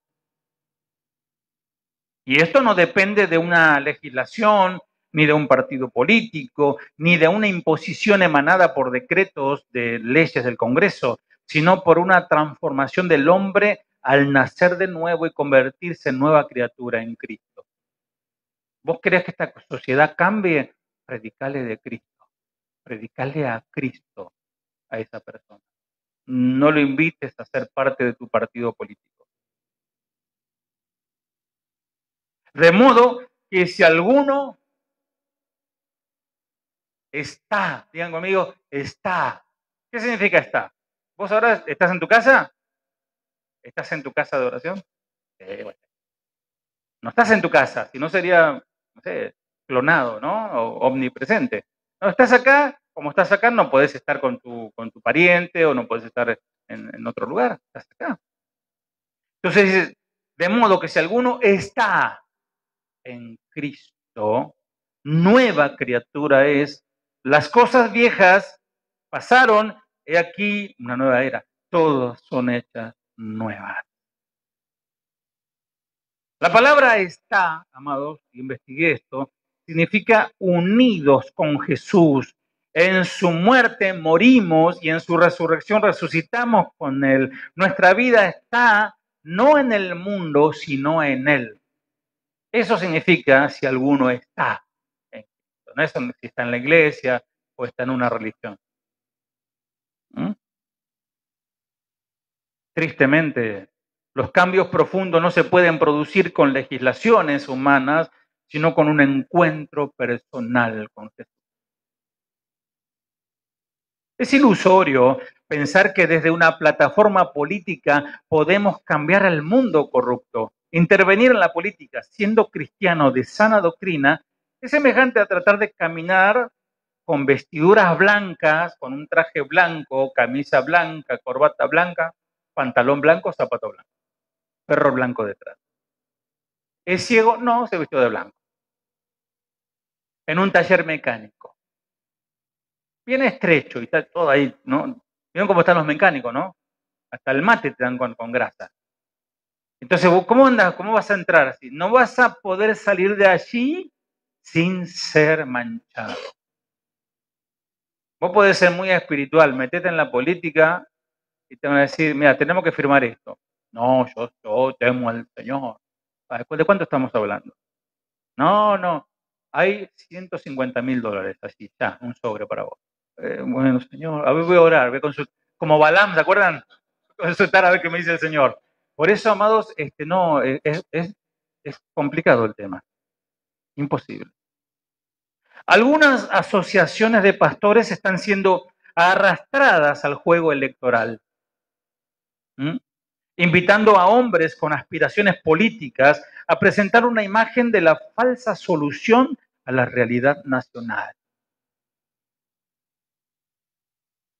Y esto no depende de una legislación, ni de un partido político, ni de una imposición emanada por decretos de leyes del Congreso, sino por una transformación del hombre al nacer de nuevo y convertirse en nueva criatura en Cristo. ¿Vos querés que esta sociedad cambie? Predicale de Cristo, predicale a Cristo a esa persona. No lo invites a ser parte de tu partido político. De modo que si alguno está, digan conmigo, está. ¿Qué significa está? ¿Vos ahora estás en tu casa? ¿Estás en tu casa de oración? Bueno. No estás en tu casa, si no sería, no sé, clonado, ¿no? O omnipresente. No, estás acá, como estás acá, no podés estar con tu pariente o no podés estar en otro lugar, estás acá. Entonces dice, de modo que si alguno está en Cristo, nueva criatura es, las cosas viejas pasaron, he aquí una nueva era, todas son hechas nuevas. La palabra está, amados, investigué esto, significa unidos con Jesús. En su muerte morimos y en su resurrección resucitamos con Él. Nuestra vida está no en el mundo, sino en Él. Eso significa si alguno está en Cristo. No es si está en la iglesia o está en una religión. Tristemente, los cambios profundos no se pueden producir con legislaciones humanas, sino con un encuentro personal con Jesús. Es ilusorio pensar que desde una plataforma política podemos cambiar al mundo corrupto. Intervenir en la política siendo cristiano de sana doctrina es semejante a tratar de caminar con vestiduras blancas, con un traje blanco, camisa blanca, corbata blanca, pantalón blanco, zapato blanco, perro blanco detrás. ¿Es ciego? No, se vistió de blanco. En un taller mecánico. Bien estrecho y está todo ahí, ¿no? ¿Vieron cómo están los mecánicos, no? Hasta el mate te dan con grasa. Entonces, ¿cómo andas? ¿Cómo vas a entrar así? No vas a poder salir de allí sin ser manchado. Vos podés ser muy espiritual, metete en la política y te van a decir, mira, tenemos que firmar esto. No, yo temo al Señor. ¿De cuánto estamos hablando? No, hay $150,000 así, ya, un sobre para vos. Bueno, Señor, a ver, voy a orar, voy a consultar. Como Balaam, ¿se acuerdan? Consultar a ver qué me dice el Señor. Por eso, amados, no, es complicado el tema. Imposible. Algunas asociaciones de pastores están siendo arrastradas al juego electoral, invitando a hombres con aspiraciones políticas a presentar una imagen de la falsa solución a la realidad nacional.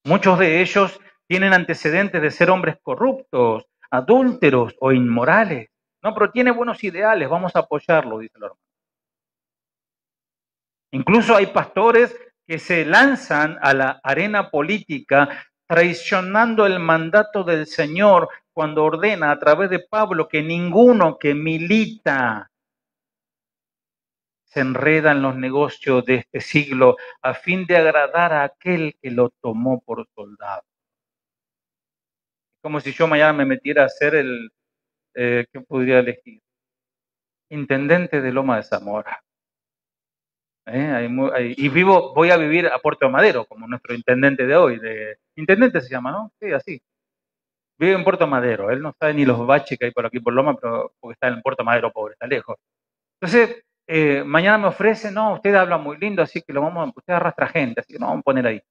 Muchos de ellos tienen antecedentes de ser hombres corruptos, adúlteros o inmorales. No, pero tiene buenos ideales, vamos a apoyarlo, dice el hermano. Incluso hay pastores que se lanzan a la arena política traicionando el mandato del Señor cuando ordena a través de Pablo que ninguno que milita se enreda en los negocios de este siglo a fin de agradar a aquel que lo tomó por soldado. Como si yo mañana me metiera a ser ¿qué podría elegir? Intendente de Loma de Zamora. Voy a vivir a Puerto Madero, como nuestro intendente de hoy. Intendente se llama, ¿no? Sí, así. Vive en Puerto Madero. Él no sabe ni los baches que hay por aquí por Loma, pero porque está en Puerto Madero, pobre, está lejos. Entonces, mañana me ofrece, no, usted habla muy lindo, así que usted arrastra gente, así que no vamos a poner ahí.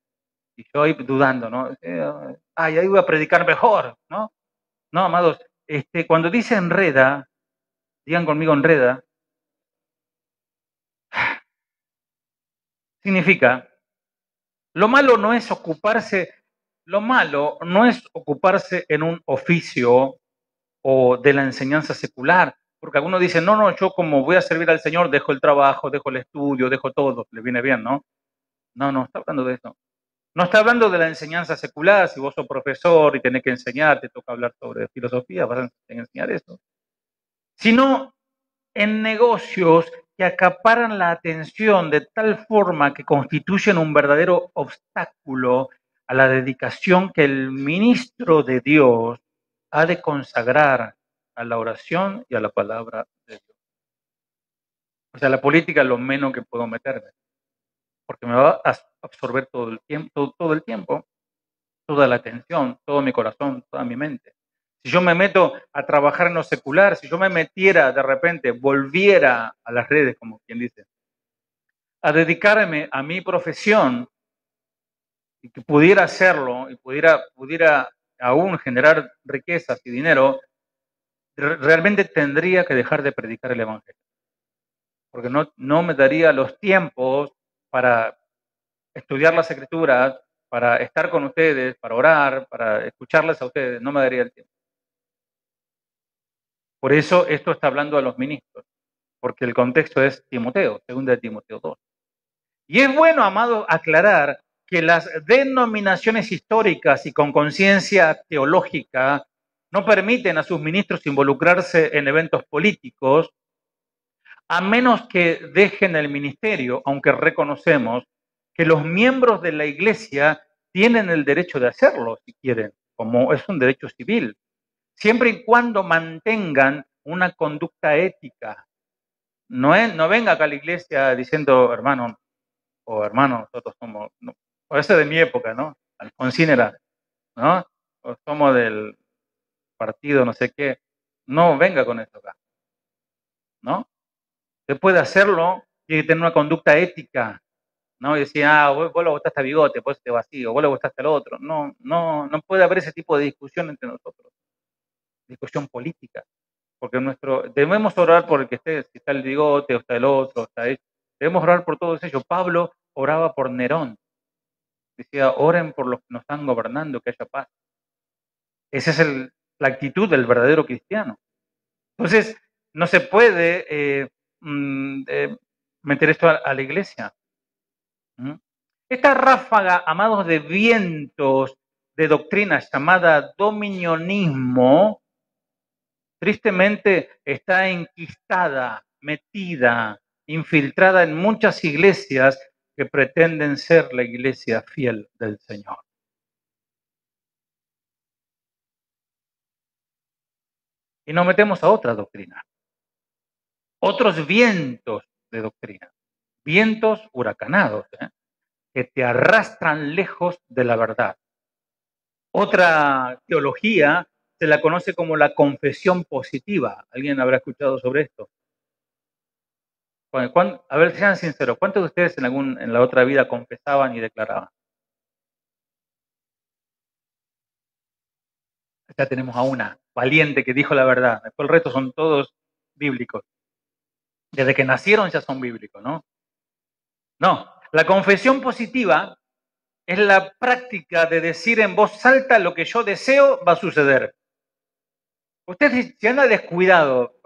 Y yo ahí dudando, ¿no? Ahí voy a predicar mejor, ¿no? No, amados, cuando dice enreda, digan conmigo enreda, significa, lo malo no es ocuparse en un oficio o de la enseñanza secular, porque algunos dicen, no, yo como voy a servir al Señor, dejo el trabajo, dejo el estudio, dejo todo, le viene bien, ¿no? No, está hablando de eso. No está hablando de la enseñanza secular, si vos sos profesor y tenés que enseñar, te toca hablar sobre filosofía, vas a enseñar eso. Sino en negocios que acaparan la atención de tal forma que constituyen un verdadero obstáculo a la dedicación que el ministro de Dios ha de consagrar a la oración y a la palabra de Dios. O sea, la política es lo menos que puedo meterme, porque me va a absorber todo el tiempo, toda la atención, todo mi corazón, toda mi mente. Si yo me meto a trabajar en lo secular, si yo me metiera de repente, volviera a las redes, como quien dice, a dedicarme a mi profesión y que pudiera hacerlo y pudiera aún generar riquezas y dinero, realmente tendría que dejar de predicar el evangelio. Porque no me daría los tiempos para estudiar las escrituras, para estar con ustedes, para orar, para escucharles a ustedes, no me daría el tiempo. Por eso esto está hablando a los ministros, porque el contexto es Timoteo, 2 Timoteo 2. Y es bueno, amado, aclarar que las denominaciones históricas y con conciencia teológica no permiten a sus ministros involucrarse en eventos políticos, a menos que dejen el ministerio, aunque reconocemos que los miembros de la iglesia tienen el derecho de hacerlo, si quieren, como es un derecho civil, siempre y cuando mantengan una conducta ética. No venga acá a la iglesia diciendo, hermano, o hermano, nosotros somos, no, o ese de mi época, ¿no? Alfonsín era, ¿no? O somos del partido no sé qué. No venga con esto acá, ¿no? Usted puede hacerlo, tiene que tener una conducta ética, ¿no? Y decir, vos lo votaste a Bigote, pues te vacío, vos lo votaste al otro. No puede haber ese tipo de discusión entre nosotros, discusión política, porque debemos orar por el que esté, si está el Bigote, o está el otro, está eso. Debemos orar por todos ellos. Pablo oraba por Nerón, decía, oren por los que nos están gobernando, que haya paz. Esa es la actitud del verdadero cristiano. Entonces, no se puede meter esto a la iglesia. Esta ráfaga, amados, de vientos de doctrina llamada dominionismo, tristemente está enquistada, metida, infiltrada en muchas iglesias que pretenden ser la iglesia fiel del Señor. Y nos metemos a otra doctrina, otros vientos de doctrina, vientos huracanados, que te arrastran lejos de la verdad. Otra teología se la conoce como la confesión positiva. ¿Alguien habrá escuchado sobre esto? A ver, sean sinceros, ¿cuántos de ustedes en la otra vida confesaban y declaraban? Ya tenemos a una valiente que dijo la verdad. Después el resto son todos bíblicos. Desde que nacieron ya son bíblicos, ¿no? No, la confesión positiva es la práctica de decir en voz alta lo que yo deseo va a suceder. Usted, si anda descuidado,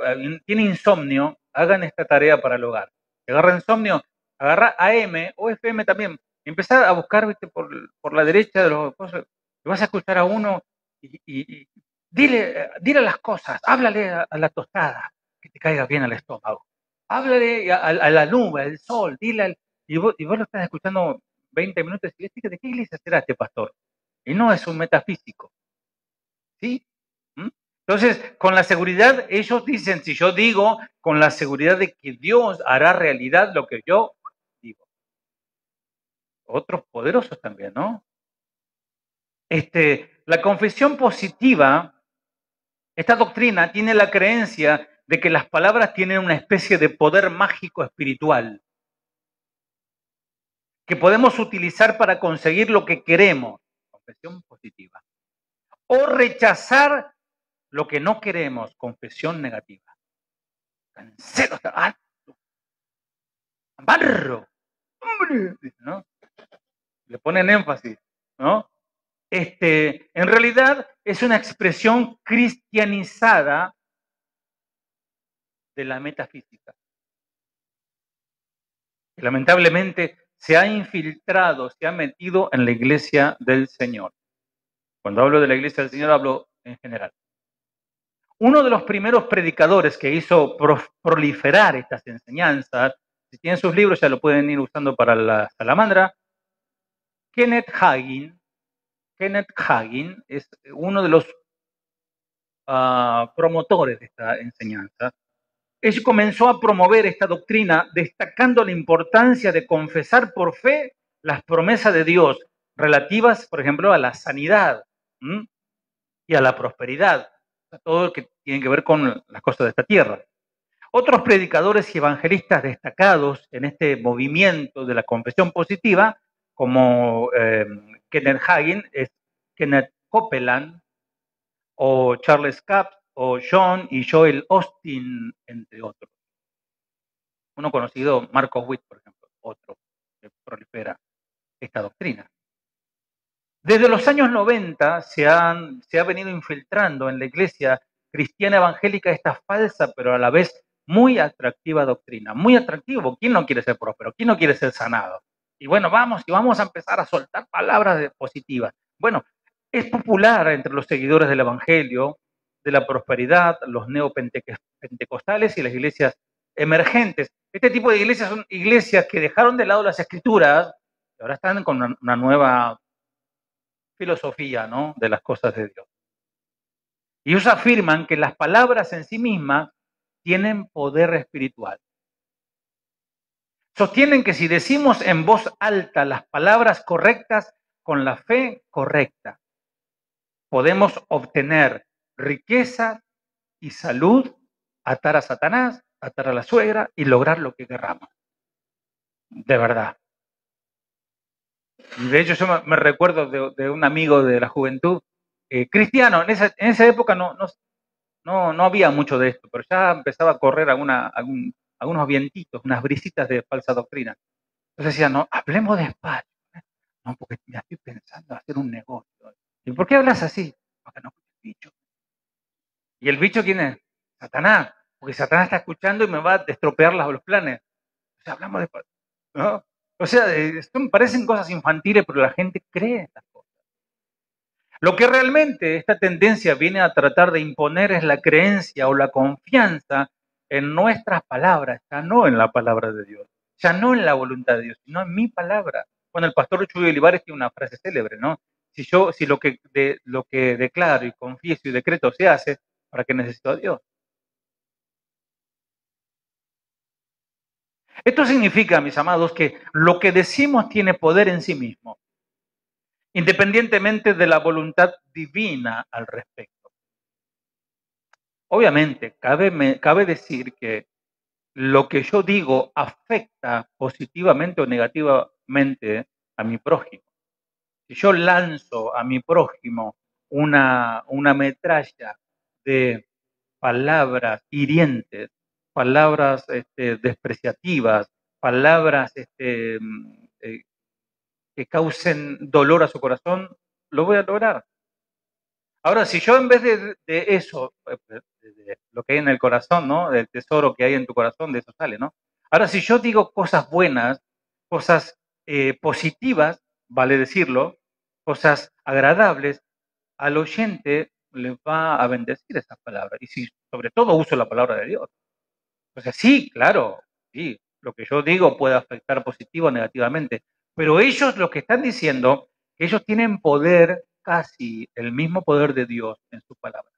tiene insomnio, hagan esta tarea para el hogar. Si agarra insomnio, agarra AM o FM también. Empezar a buscar, ¿viste? Por la derecha de los cosas. Y vas a escuchar a uno y dile las cosas, háblale a la tostada, que te caiga bien al estómago. Háblale a la nube, al sol, y vos lo estás escuchando 20 minutos y decís, ¿de qué iglesia será este pastor? Y no es un metafísico. ¿Sí? Entonces, con la seguridad, ellos dicen, si yo digo, con la seguridad de que Dios hará realidad lo que yo digo. Otros poderosos también, ¿no? La confesión positiva, esta doctrina tiene la creencia de que las palabras tienen una especie de poder mágico espiritual que podemos utilizar para conseguir lo que queremos. Confesión positiva. O rechazar lo que no queremos, confesión negativa. Cancelo, barro, hombre, ¿no? Le ponen énfasis, ¿no? En realidad es una expresión cristianizada de la metafísica. Que lamentablemente se ha infiltrado, se ha metido en la iglesia del Señor. Cuando hablo de la iglesia del Señor, hablo en general. Uno de los primeros predicadores que hizo proliferar estas enseñanzas, si tienen sus libros ya lo pueden ir usando para la salamandra, Kenneth Hagin es uno de los promotores de esta enseñanza. Él comenzó a promover esta doctrina destacando la importancia de confesar por fe las promesas de Dios relativas, por ejemplo, a la sanidad y a la prosperidad, a todo lo que tiene que ver con las cosas de esta tierra. Otros predicadores y evangelistas destacados en este movimiento de la confesión positiva, como Kenneth Hagin, es Kenneth Copeland, o Charles Capps, o John y Joel Austin, entre otros. Uno conocido, Marcos Witt, por ejemplo, otro que prolifera esta doctrina. Desde los años 90 se ha venido infiltrando en la iglesia cristiana evangélica esta falsa, pero a la vez muy atractiva doctrina. Muy atractivo. ¿Quién no quiere ser próspero? ¿Quién no quiere ser sanado? Y bueno, vamos a empezar a soltar palabras positivas. Bueno, es popular entre los seguidores del evangelio de la prosperidad, los neopentecostales y las iglesias emergentes. Este tipo de iglesias son iglesias que dejaron de lado las escrituras y ahora están con una nueva filosofía, ¿no?, de las cosas de Dios. Y ellos afirman que las palabras en sí mismas tienen poder espiritual. Sostienen que si decimos en voz alta las palabras correctas con la fe correcta, podemos obtener riqueza y salud, atar a Satanás, atar a la suegra y lograr lo que querramos. De verdad. De hecho, yo me recuerdo de un amigo de la juventud, cristiano. En esa época no había mucho de esto, pero ya empezaba a correr algunos vientitos, unas brisitas de falsa doctrina. Entonces decía, no, hablemos despacio. No, porque me estoy pensando hacer un negocio. ¿Y por qué hablas así? Porque no escucho el bicho. ¿Y el bicho quién es? Satanás. Porque Satanás está escuchando y me va a estropear los planes. O sea, hablamos despacio, ¿no? O sea, parecen cosas infantiles, pero la gente cree estas cosas. Lo que realmente esta tendencia viene a tratar de imponer es la creencia o la confianza en nuestras palabras, ya no en la palabra de Dios, ya no en la voluntad de Dios, sino en mi palabra. Bueno, el pastor Chuy Olivares tiene una frase célebre, ¿no? Si lo que declaro y confieso y decreto se hace, ¿para qué necesito a Dios? Esto significa, mis amados, que lo que decimos tiene poder en sí mismo, independientemente de la voluntad divina al respecto. Obviamente, cabe decir que lo que yo digo afecta positivamente o negativamente a mi prójimo. Si yo lanzo a mi prójimo una metralla de palabras hirientes, palabras despreciativas, palabras que causen dolor a su corazón, lo voy a lograr. Ahora, si yo en vez de eso, de lo que hay en el corazón, ¿no?, del tesoro que hay en tu corazón, de eso sale, ¿no? Ahora, si yo digo cosas buenas, cosas positivas, vale decirlo, cosas agradables, al oyente le va a bendecir esas palabras. Y si sobre todo uso la palabra de Dios. O sea, sí, claro, sí, lo que yo digo puede afectar positivo o negativamente, pero ellos lo que están diciendo, que ellos tienen poder, casi el mismo poder de Dios en su palabra.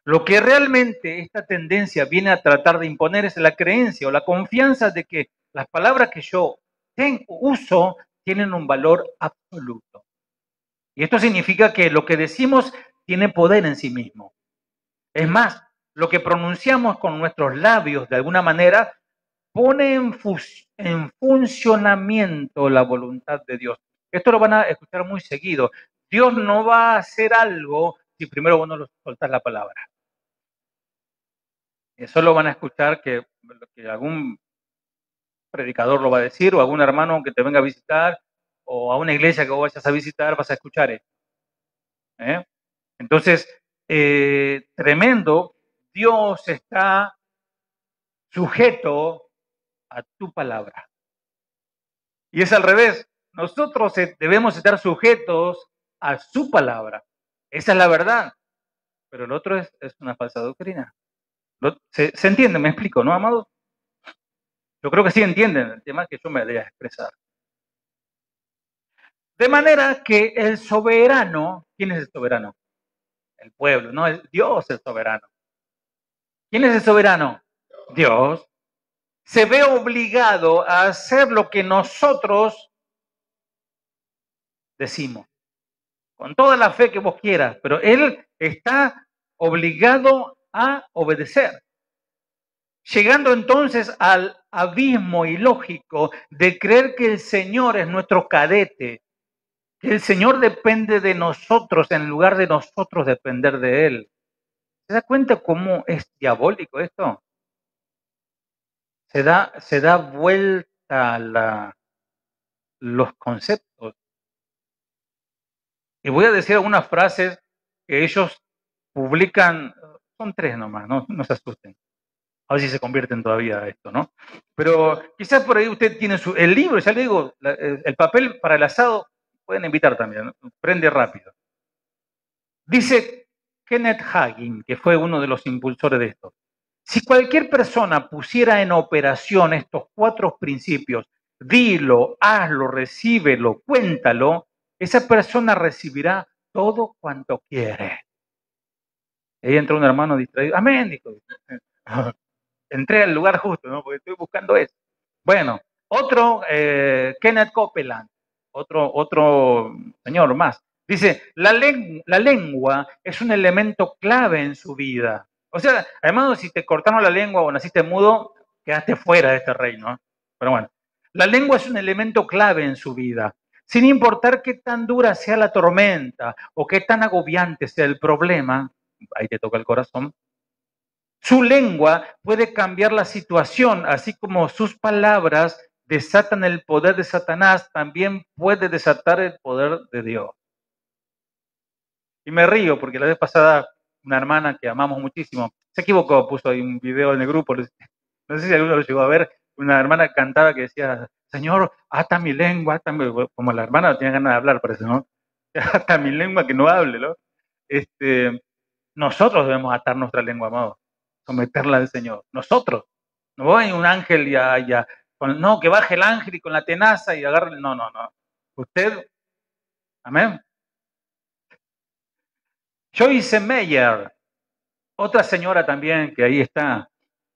Lo que realmente esta tendencia viene a tratar de imponer es la creencia o la confianza de que las palabras que yo uso tienen un valor absoluto. Y esto significa que lo que decimos tiene poder en sí mismo. Es más, lo que pronunciamos con nuestros labios de alguna manera pone en funcionamiento la voluntad de Dios. Esto lo van a escuchar muy seguido. Dios no va a hacer algo si primero vos no lo soltás la palabra. Eso lo van a escuchar que algún predicador lo va a decir, o algún hermano que te venga a visitar, o a una iglesia que vos vayas a visitar, vas a escuchar esto. Entonces, tremendo, Dios está sujeto a tu palabra. Y es al revés, nosotros debemos estar sujetos a su palabra. Esa es la verdad, pero el otro es una falsa doctrina. ¿Se entiende? ¿Me explico, no, amados? Yo creo que sí entienden el tema que yo me voy a expresar. De manera que el soberano, ¿quién es el soberano? El pueblo, no, es Dios el soberano. ¿Quién es el soberano? Dios. Se ve obligado a hacer lo que nosotros decimos, con toda la fe que vos quieras, pero Él está obligado a obedecer. Llegando entonces al abismo ilógico de creer que el Señor es nuestro cadete, que el Señor depende de nosotros en lugar de nosotros depender de Él. ¿Se da cuenta cómo es diabólico esto? Se da vuelta los conceptos. Y voy a decir algunas frases que ellos publican, son 3 nomás, no se asusten. A ver si se convierten todavía esto, ¿no? Pero quizás por ahí usted tiene el libro, ya le digo, el papel para el asado, pueden invitar también, ¿no? Prende rápido. Dice Kenneth Hagin, que fue uno de los impulsores de esto. Si cualquier persona pusiera en operación estos 4 principios, dilo, hazlo, recíbelo, cuéntalo, esa persona recibirá todo cuanto quiere. Ahí entró un hermano distraído. Amén, dijo. Entré al lugar justo, ¿no? Porque estoy buscando eso. Bueno, otro, Kenneth Copeland, otro señor más. Dice, la lengua es un elemento clave en su vida. O sea, además, si te cortaron la lengua o naciste mudo, quedaste fuera de este reino. Pero bueno, la lengua es un elemento clave en su vida. Sin importar qué tan dura sea la tormenta o qué tan agobiante sea el problema, ahí te toca el corazón, su lengua puede cambiar la situación, así como sus palabras desatan el poder de Satanás, también puede desatar el poder de Dios. Y me río porque la vez pasada una hermana que amamos muchísimo, se equivocó, puso ahí un video en el grupo, no sé si alguno lo llegó a ver, una hermana cantaba que decía, Señor, ata mi lengua, como la hermana no tenía ganas de hablar, parece, ¿no? Ata mi lengua que no hable, ¿no? Nosotros debemos atar nuestra lengua, amado, someterla al Señor. Nosotros. No hay un ángel no, que baje el ángel y con la tenaza y agarre. No. Usted, amén. Joyce Meyer, otra señora también que ahí está.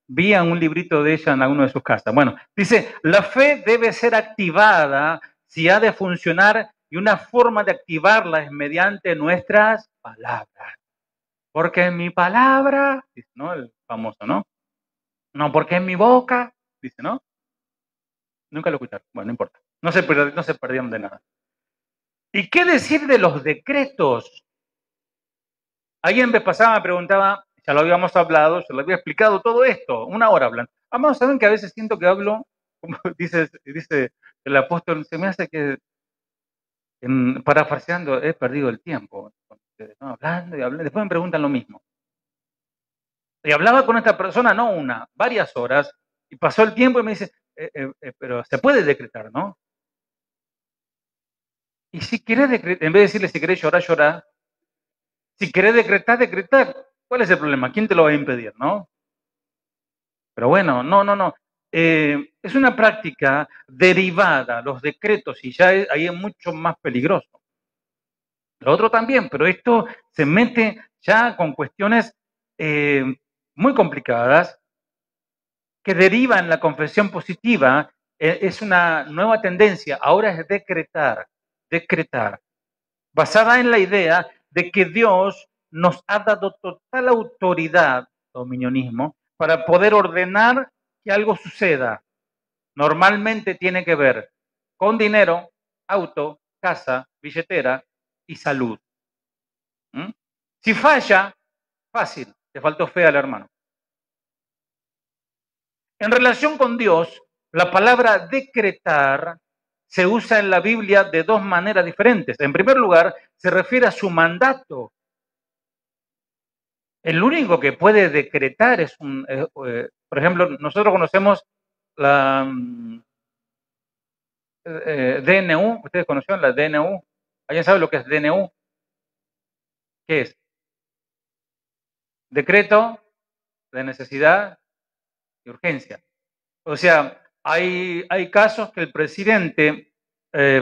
Vi un librito de ella en alguna de sus casas. Bueno, dice, la fe debe ser activada si ha de funcionar y una forma de activarla es mediante nuestras palabras. Porque en mi palabra, ¿no? El famoso, ¿no? No, porque en mi boca, dice, ¿no? Nunca lo escucharon. Bueno, no importa. No se perdieron de nada. ¿Y qué decir de los decretos? Alguien vez pasada me preguntaba, ya lo habíamos hablado, se lo había explicado todo esto, 1 hora hablando. Amados, ¿saben que a veces siento que hablo, como dice el apóstol, se me hace que, parafraseando, he perdido el tiempo. ¿No? Hablando y hablando. Después me preguntan lo mismo. Y hablaba con esta persona, no una, varias horas, y pasó el tiempo y me dice, pero se puede decretar, ¿no? Y si querés decretar, en vez de decirle si querés llorar, llorar, si querés decretar, decretar. ¿Cuál es el problema? ¿Quién te lo va a impedir, no? Pero bueno, no. Es una práctica derivada, los decretos, y ya ahí es mucho más peligroso. Lo otro también, pero esto se mete ya con cuestiones muy complicadas que derivan la confesión positiva. Es una nueva tendencia, ahora es decretar, basada en la idea de que Dios nos ha dado total autoridad, dominionismo, para poder ordenar que algo suceda. Normalmente tiene que ver con dinero, auto, casa, billetera y salud. Si falla, fácil, le faltó fe al hermano. En relación con Dios, la palabra decretar se usa en la Biblia de 2 maneras diferentes. En primer lugar, se refiere a su mandato. El único que puede decretar es por ejemplo, nosotros conocemos la DNU. ¿Ustedes conocieron la DNU? ¿Alguien sabe lo que es DNU? ¿Qué es? Decreto de necesidad y urgencia. O sea, hay casos que el presidente,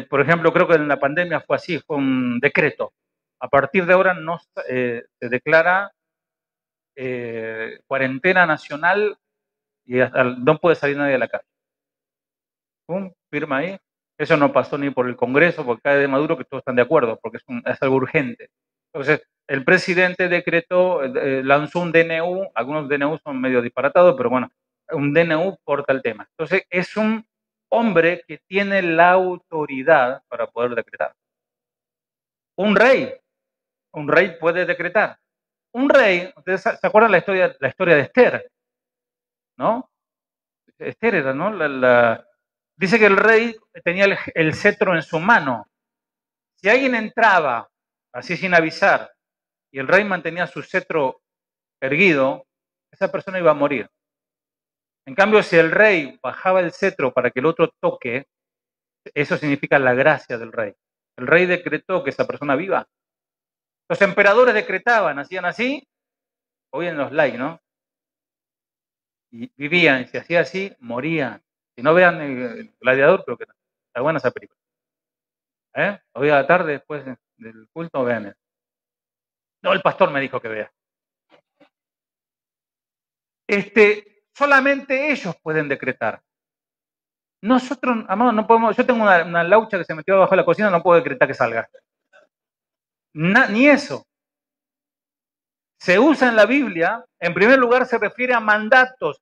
por ejemplo, creo que en la pandemia fue así, fue un decreto. A partir de ahora no se declara cuarentena nacional y no puede salir nadie de la calle. ¡Pum! Firma ahí. Eso no pasó ni por el Congreso, porque cae de Maduro que todos están de acuerdo, porque es algo urgente. Entonces, el presidente decretó, lanzó un DNU, algunos DNU son medio disparatados, pero bueno, un DNU por tal tema. Entonces, es un hombre que tiene la autoridad para poder decretar. Un rey puede decretar. Un rey, ¿ustedes se acuerdan la historia de Esther? ¿No? Esther era, ¿no? Dice que el rey tenía el cetro en su mano. Si alguien entraba así sin avisar y el rey mantenía su cetro erguido, esa persona iba a morir. En cambio, si el rey bajaba el cetro para que el otro toque, eso significa la gracia del rey. El rey decretó que esa persona viva. Los emperadores decretaban, hacían así, hoy en los likes, ¿no? Y vivían, y si hacía así, morían. Si no vean el Gladiador, creo que no. Está buena esa película. Hoy a la tarde, después del culto, vean eso. No, el pastor me dijo que vea. Solamente ellos pueden decretar. Nosotros, amados, no podemos. Yo tengo una laucha que se metió abajo de la cocina, no puedo decretar que salga. Ni eso. Se usa en la Biblia, en primer lugar se refiere a mandatos,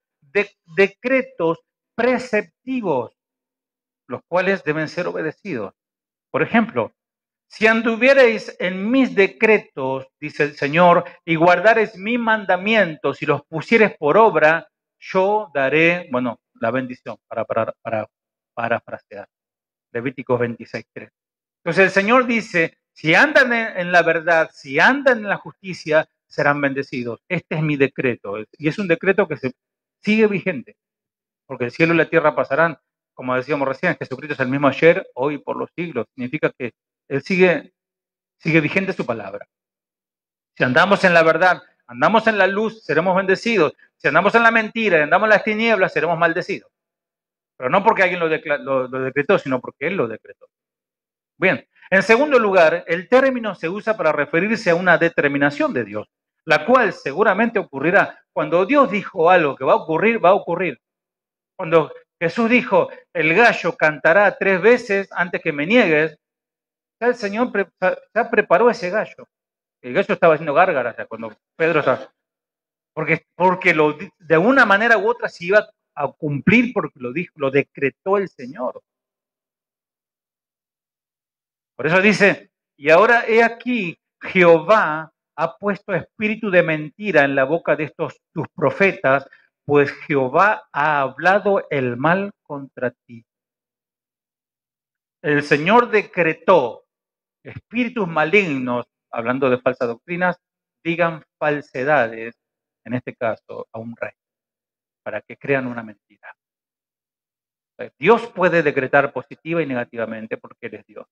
decretos preceptivos, los cuales deben ser obedecidos. Por ejemplo, si anduviereis en mis decretos, dice el Señor, y guardareis mis mandamientos y los pusieres por obra, yo daré, bueno, la bendición, para parafrasear. Levíticos 26:3. Entonces el Señor dice, si andan en la verdad, si andan en la justicia, serán bendecidos. Este es mi decreto. Y es un decreto que se sigue vigente, porque el cielo y la tierra pasarán. Como decíamos recién, Jesucristo es el mismo ayer, hoy y por los siglos. Significa que Él sigue vigente su palabra. Si andamos en la verdad, andamos en la luz, seremos bendecidos. Si andamos en la mentira y andamos en las tinieblas, seremos maldecidos. Pero no porque alguien lo decretó, sino porque Él lo decretó. Bien, en segundo lugar, el término se usa para referirse a una determinación de Dios, la cual seguramente ocurrirá. Cuando Dios dijo algo que va a ocurrir, va a ocurrir. Cuando Jesús dijo, el gallo cantará 3 veces antes que me niegues, ya el Señor ya preparó ese gallo. El gallo estaba haciendo gárgaras ya cuando Pedro estaba. Porque de una manera u otra se iba a cumplir porque lo decretó el Señor. Por eso dice, y ahora he aquí, Jehová ha puesto espíritu de mentira en la boca de estos tus profetas, pues Jehová ha hablado el mal contra ti. El Señor decretó espíritus malignos, hablando de falsas doctrinas, digan falsedades, en este caso, a un rey, para que crean una mentira. Dios puede decretar positiva y negativamente porque Él es Dios.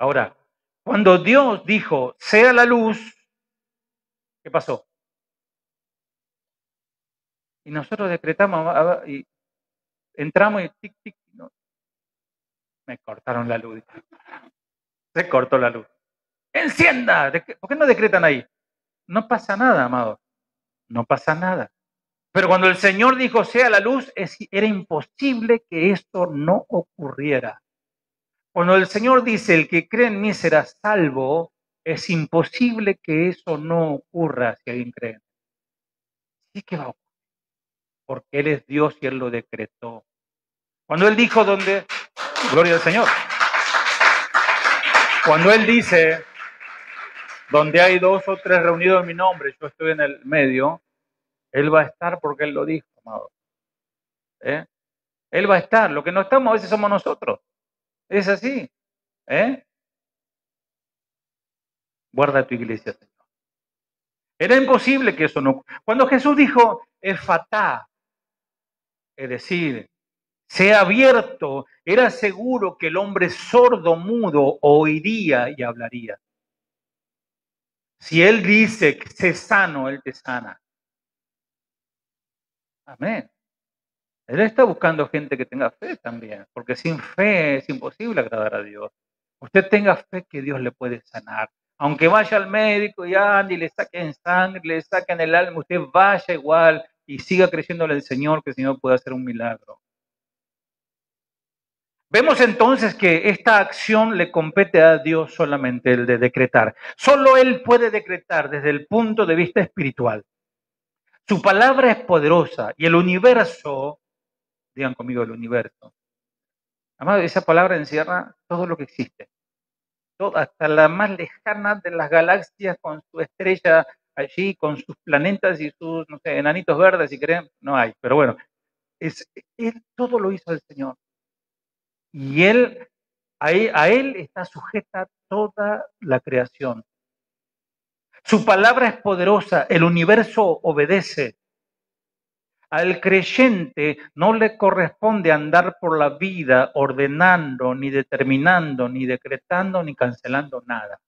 Ahora, cuando Dios dijo, sea la luz, ¿qué pasó? Y nosotros decretamos y entramos y tic, tic, no. Me cortaron la luz. Se cortó la luz. ¡Encienda! ¿Por qué no decretan ahí? No pasa nada, amados. No pasa nada. Pero cuando el Señor dijo, sea la luz, era imposible que esto no ocurriera. Cuando el Señor dice, el que cree en mí será salvo, es imposible que eso no ocurra si alguien cree. Sí que va a ocurrir. Porque Él es Dios y Él lo decretó. Cuando Él dijo donde, gloria al Señor. Cuando Él dice, donde hay 2 o 3 reunidos en mi nombre, yo estoy en el medio, Él va a estar porque Él lo dijo, amado. Él va a estar. Lo que no estamos a veces somos nosotros. Es así. Guarda tu iglesia, Señor. Era imposible que eso no. Cuando Jesús dijo, efatá, es decir, sea abierto, era seguro que el hombre sordo, mudo, oiría y hablaría. Si Él dice que sé sano, Él te sana. Amén. Él está buscando gente que tenga fe también, porque sin fe es imposible agradar a Dios. Usted tenga fe que Dios le puede sanar. Aunque vaya al médico y ande y le saquen sangre, le saquen el alma, usted vaya igual y siga creyéndole al Señor, que el Señor puede hacer un milagro. Vemos entonces que esta acción le compete a Dios solamente, el de decretar. Solo Él puede decretar desde el punto de vista espiritual. Su palabra es poderosa y el universo, digan conmigo el universo. Además, esa palabra encierra todo lo que existe. Hasta la más lejana de las galaxias con su estrella allí, con sus planetas y sus, no sé, enanitos verdes, si creen, no hay. Pero bueno, Él todo lo hizo el Señor. Y a Él está sujeta toda la creación. Su palabra es poderosa, el universo obedece. Al creyente no le corresponde andar por la vida ordenando, ni determinando, ni decretando, ni cancelando nada.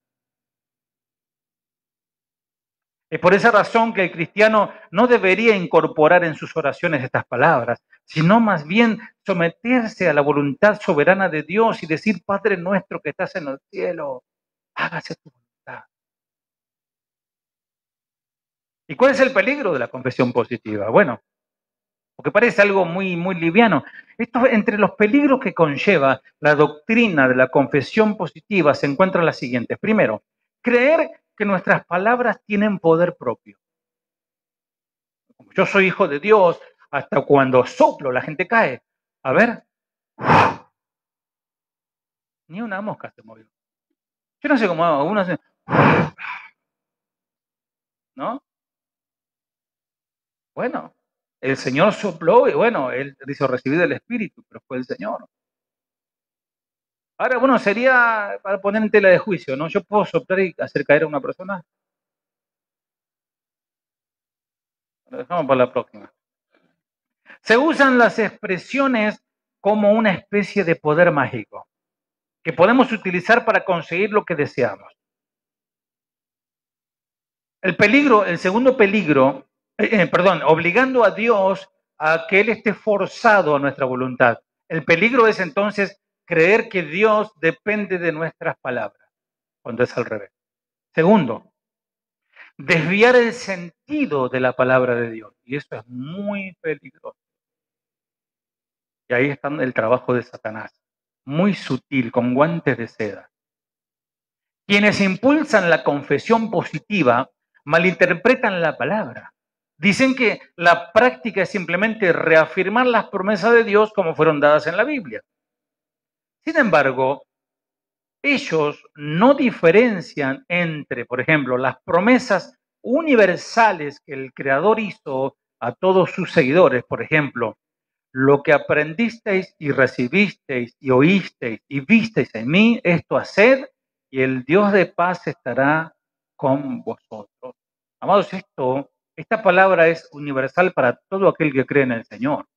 Es por esa razón que el cristiano no debería incorporar en sus oraciones estas palabras, sino más bien someterse a la voluntad soberana de Dios y decir, Padre nuestro que estás en el cielo, hágase tu voluntad. ¿Y cuál es el peligro de la confesión positiva? Bueno, porque parece algo muy, muy liviano. Esto, entre los peligros que conlleva la doctrina de la confesión positiva se encuentran las siguientes. Primero, creer que nuestras palabras tienen poder propio. Como yo soy hijo de Dios, hasta cuando soplo la gente cae. A ver, ni una mosca se movió. Yo no sé cómo algunos hacen, ¿no? Bueno, el Señor sopló y bueno, él dice recibir del Espíritu, pero fue el Señor. Ahora, bueno, sería para poner en tela de juicio, ¿no? Yo puedo soplar y hacer caer a una persona. Lo dejamos para la próxima. Se usan las expresiones como una especie de poder mágico que podemos utilizar para conseguir lo que deseamos. El peligro, el segundo peligro, obligando a Dios a que Él esté forzado a nuestra voluntad. El peligro es entonces creer que Dios depende de nuestras palabras, cuando es al revés. Segundo, desviar el sentido de la palabra de Dios. Y eso es muy peligroso. Y ahí está el trabajo de Satanás. Muy sutil, con guantes de seda. Quienes impulsan la confesión positiva malinterpretan la palabra. Dicen que la práctica es simplemente reafirmar las promesas de Dios como fueron dadas en la Biblia. Sin embargo, ellos no diferencian entre, por ejemplo, las promesas universales que el Creador hizo a todos sus seguidores. Por ejemplo, lo que aprendisteis y recibisteis y oísteis y visteis en mí, esto haced, y el Dios de paz estará con vosotros. Amados, esta palabra es universal para todo aquel que cree en el Señor.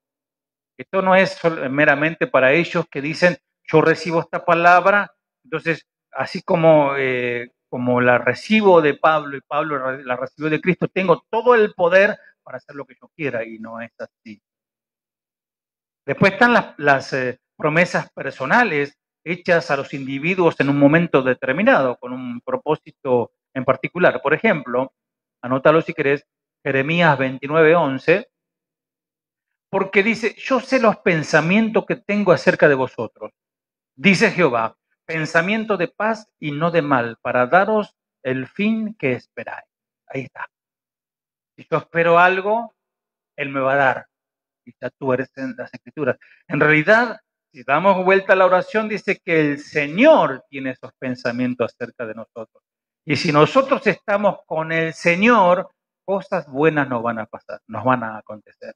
Esto no es meramente para ellos que dicen, yo recibo esta palabra, entonces, así como la recibo de Pablo y Pablo la recibió de Cristo, tengo todo el poder para hacer lo que yo quiera, y no es así. Después están las promesas personales hechas a los individuos en un momento determinado, con un propósito en particular. Por ejemplo, anótalo si querés, Jeremías 29:11, porque dice, yo sé los pensamientos que tengo acerca de vosotros, dice Jehová, pensamiento de paz y no de mal, para daros el fin que esperáis. Ahí está. Si yo espero algo, Él me va a dar. Y ya tú eres en las Escrituras. En realidad, si damos vuelta a la oración, dice que el Señor tiene esos pensamientos acerca de nosotros. Y si nosotros estamos con el Señor, cosas buenas nos van a pasar, nos van a acontecer.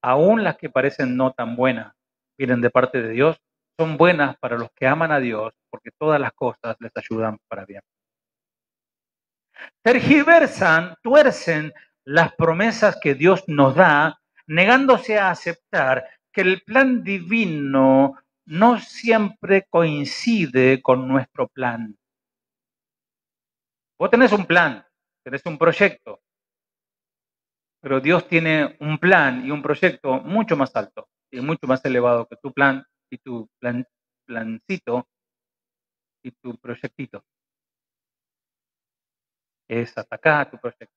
Aún las que parecen no tan buenas, vienen de parte de Dios, son buenas para los que aman a Dios, porque todas las cosas les ayudan para bien. Tergiversan, tuercen las promesas que Dios nos da, negándose a aceptar que el plan divino no siempre coincide con nuestro plan. Vos tenés un plan, tenés un proyecto, pero Dios tiene un plan y un proyecto mucho más alto y mucho más elevado que tu plan y tu plancito y tu proyectito. Es atacar tu proyecto.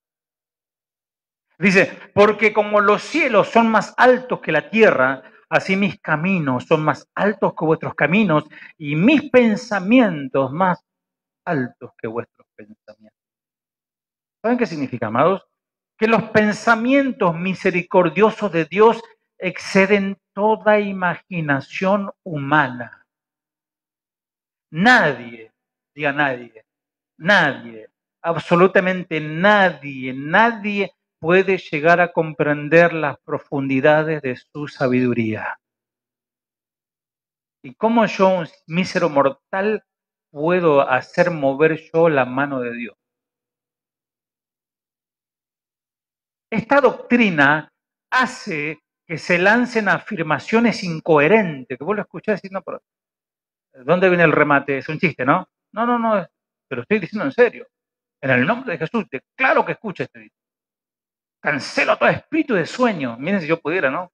Dice, porque como los cielos son más altos que la tierra, así mis caminos son más altos que vuestros caminos y mis pensamientos más altos que vuestros pensamientos. ¿Saben qué significa, amados? Que los pensamientos misericordiosos de Dios exceden toda imaginación humana. Nadie, diga nadie, absolutamente nadie puede llegar a comprender las profundidades de su sabiduría. ¿Y cómo yo, un mísero mortal, puedo hacer mover yo la mano de Dios? Esta doctrina hace que se lancen afirmaciones incoherentes, que vos lo escuchás diciendo, pero ¿dónde viene el remate? Es un chiste, ¿no? No, pero estoy diciendo en serio. En el nombre de Jesús, declaro que escucha este dicho. Cancelo todo espíritu de sueño. Miren si yo pudiera, ¿no?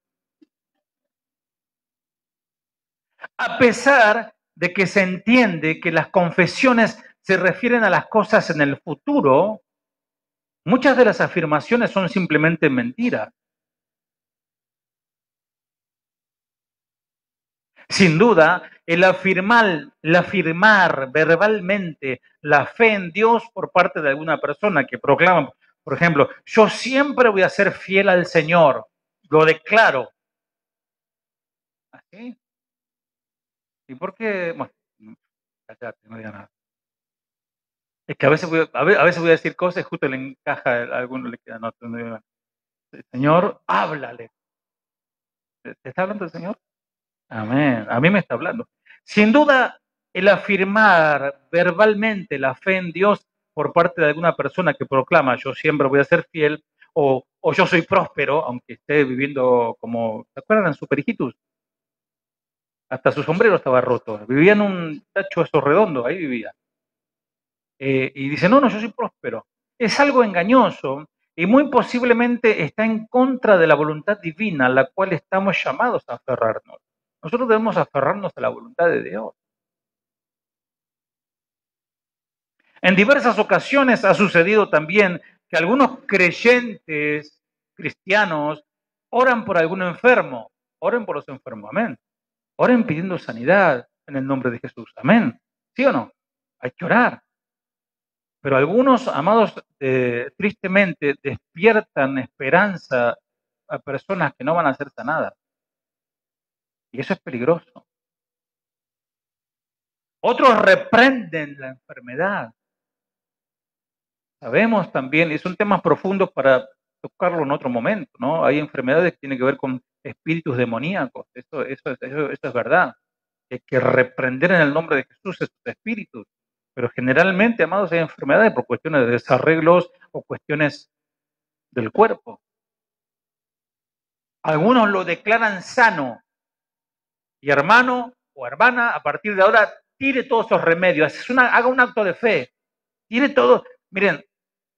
A pesar de que se entiende que las confesiones se refieren a las cosas en el futuro, muchas de las afirmaciones son simplemente mentiras. Sin duda, el afirmar verbalmente la fe en Dios por parte de alguna persona que proclama, por ejemplo, yo siempre voy a ser fiel al Señor, lo declaro. ¿Así? ¿Y por qué? Bueno, cállate, no diga nada. Es que a veces voy a decir cosas y justo le encaja, a alguno le queda, no diga nada. Señor, háblale. ¿Te está hablando el Señor? Amén. A mí me está hablando. Sin duda, el afirmar verbalmente la fe en Dios por parte de alguna persona que proclama yo siempre voy a ser fiel o yo soy próspero, aunque esté viviendo como, ¿se acuerdan en Super Hijitus? Hasta su sombrero estaba roto. Vivía en un tacho eso redondo, ahí vivía. Y dice, no, yo soy próspero. Es algo engañoso y muy posiblemente está en contra de la voluntad divina a la cual estamos llamados a aferrarnos. Nosotros debemos aferrarnos a la voluntad de Dios. En diversas ocasiones ha sucedido también que algunos creyentes cristianos oran por algún enfermo. Oren por los enfermos, amén. Oren pidiendo sanidad en el nombre de Jesús, amén. ¿Sí o no? Hay que orar. Pero algunos, amados, tristemente despiertan esperanza a personas que no van a ser sanadas. Y eso es peligroso. Otros reprenden la enfermedad. Sabemos también, y son temas profundos para tocarlo en otro momento, ¿no? Hay enfermedades que tienen que ver con espíritus demoníacos. Eso es verdad. Hay que reprender en el nombre de Jesús esos espíritus. Pero generalmente, amados, hay enfermedades por cuestiones de desarreglos o cuestiones del cuerpo. Algunos lo declaran sano. Y hermano o hermana, a partir de ahora, tire todos esos remedios. Haga un acto de fe. Tire todo. Miren,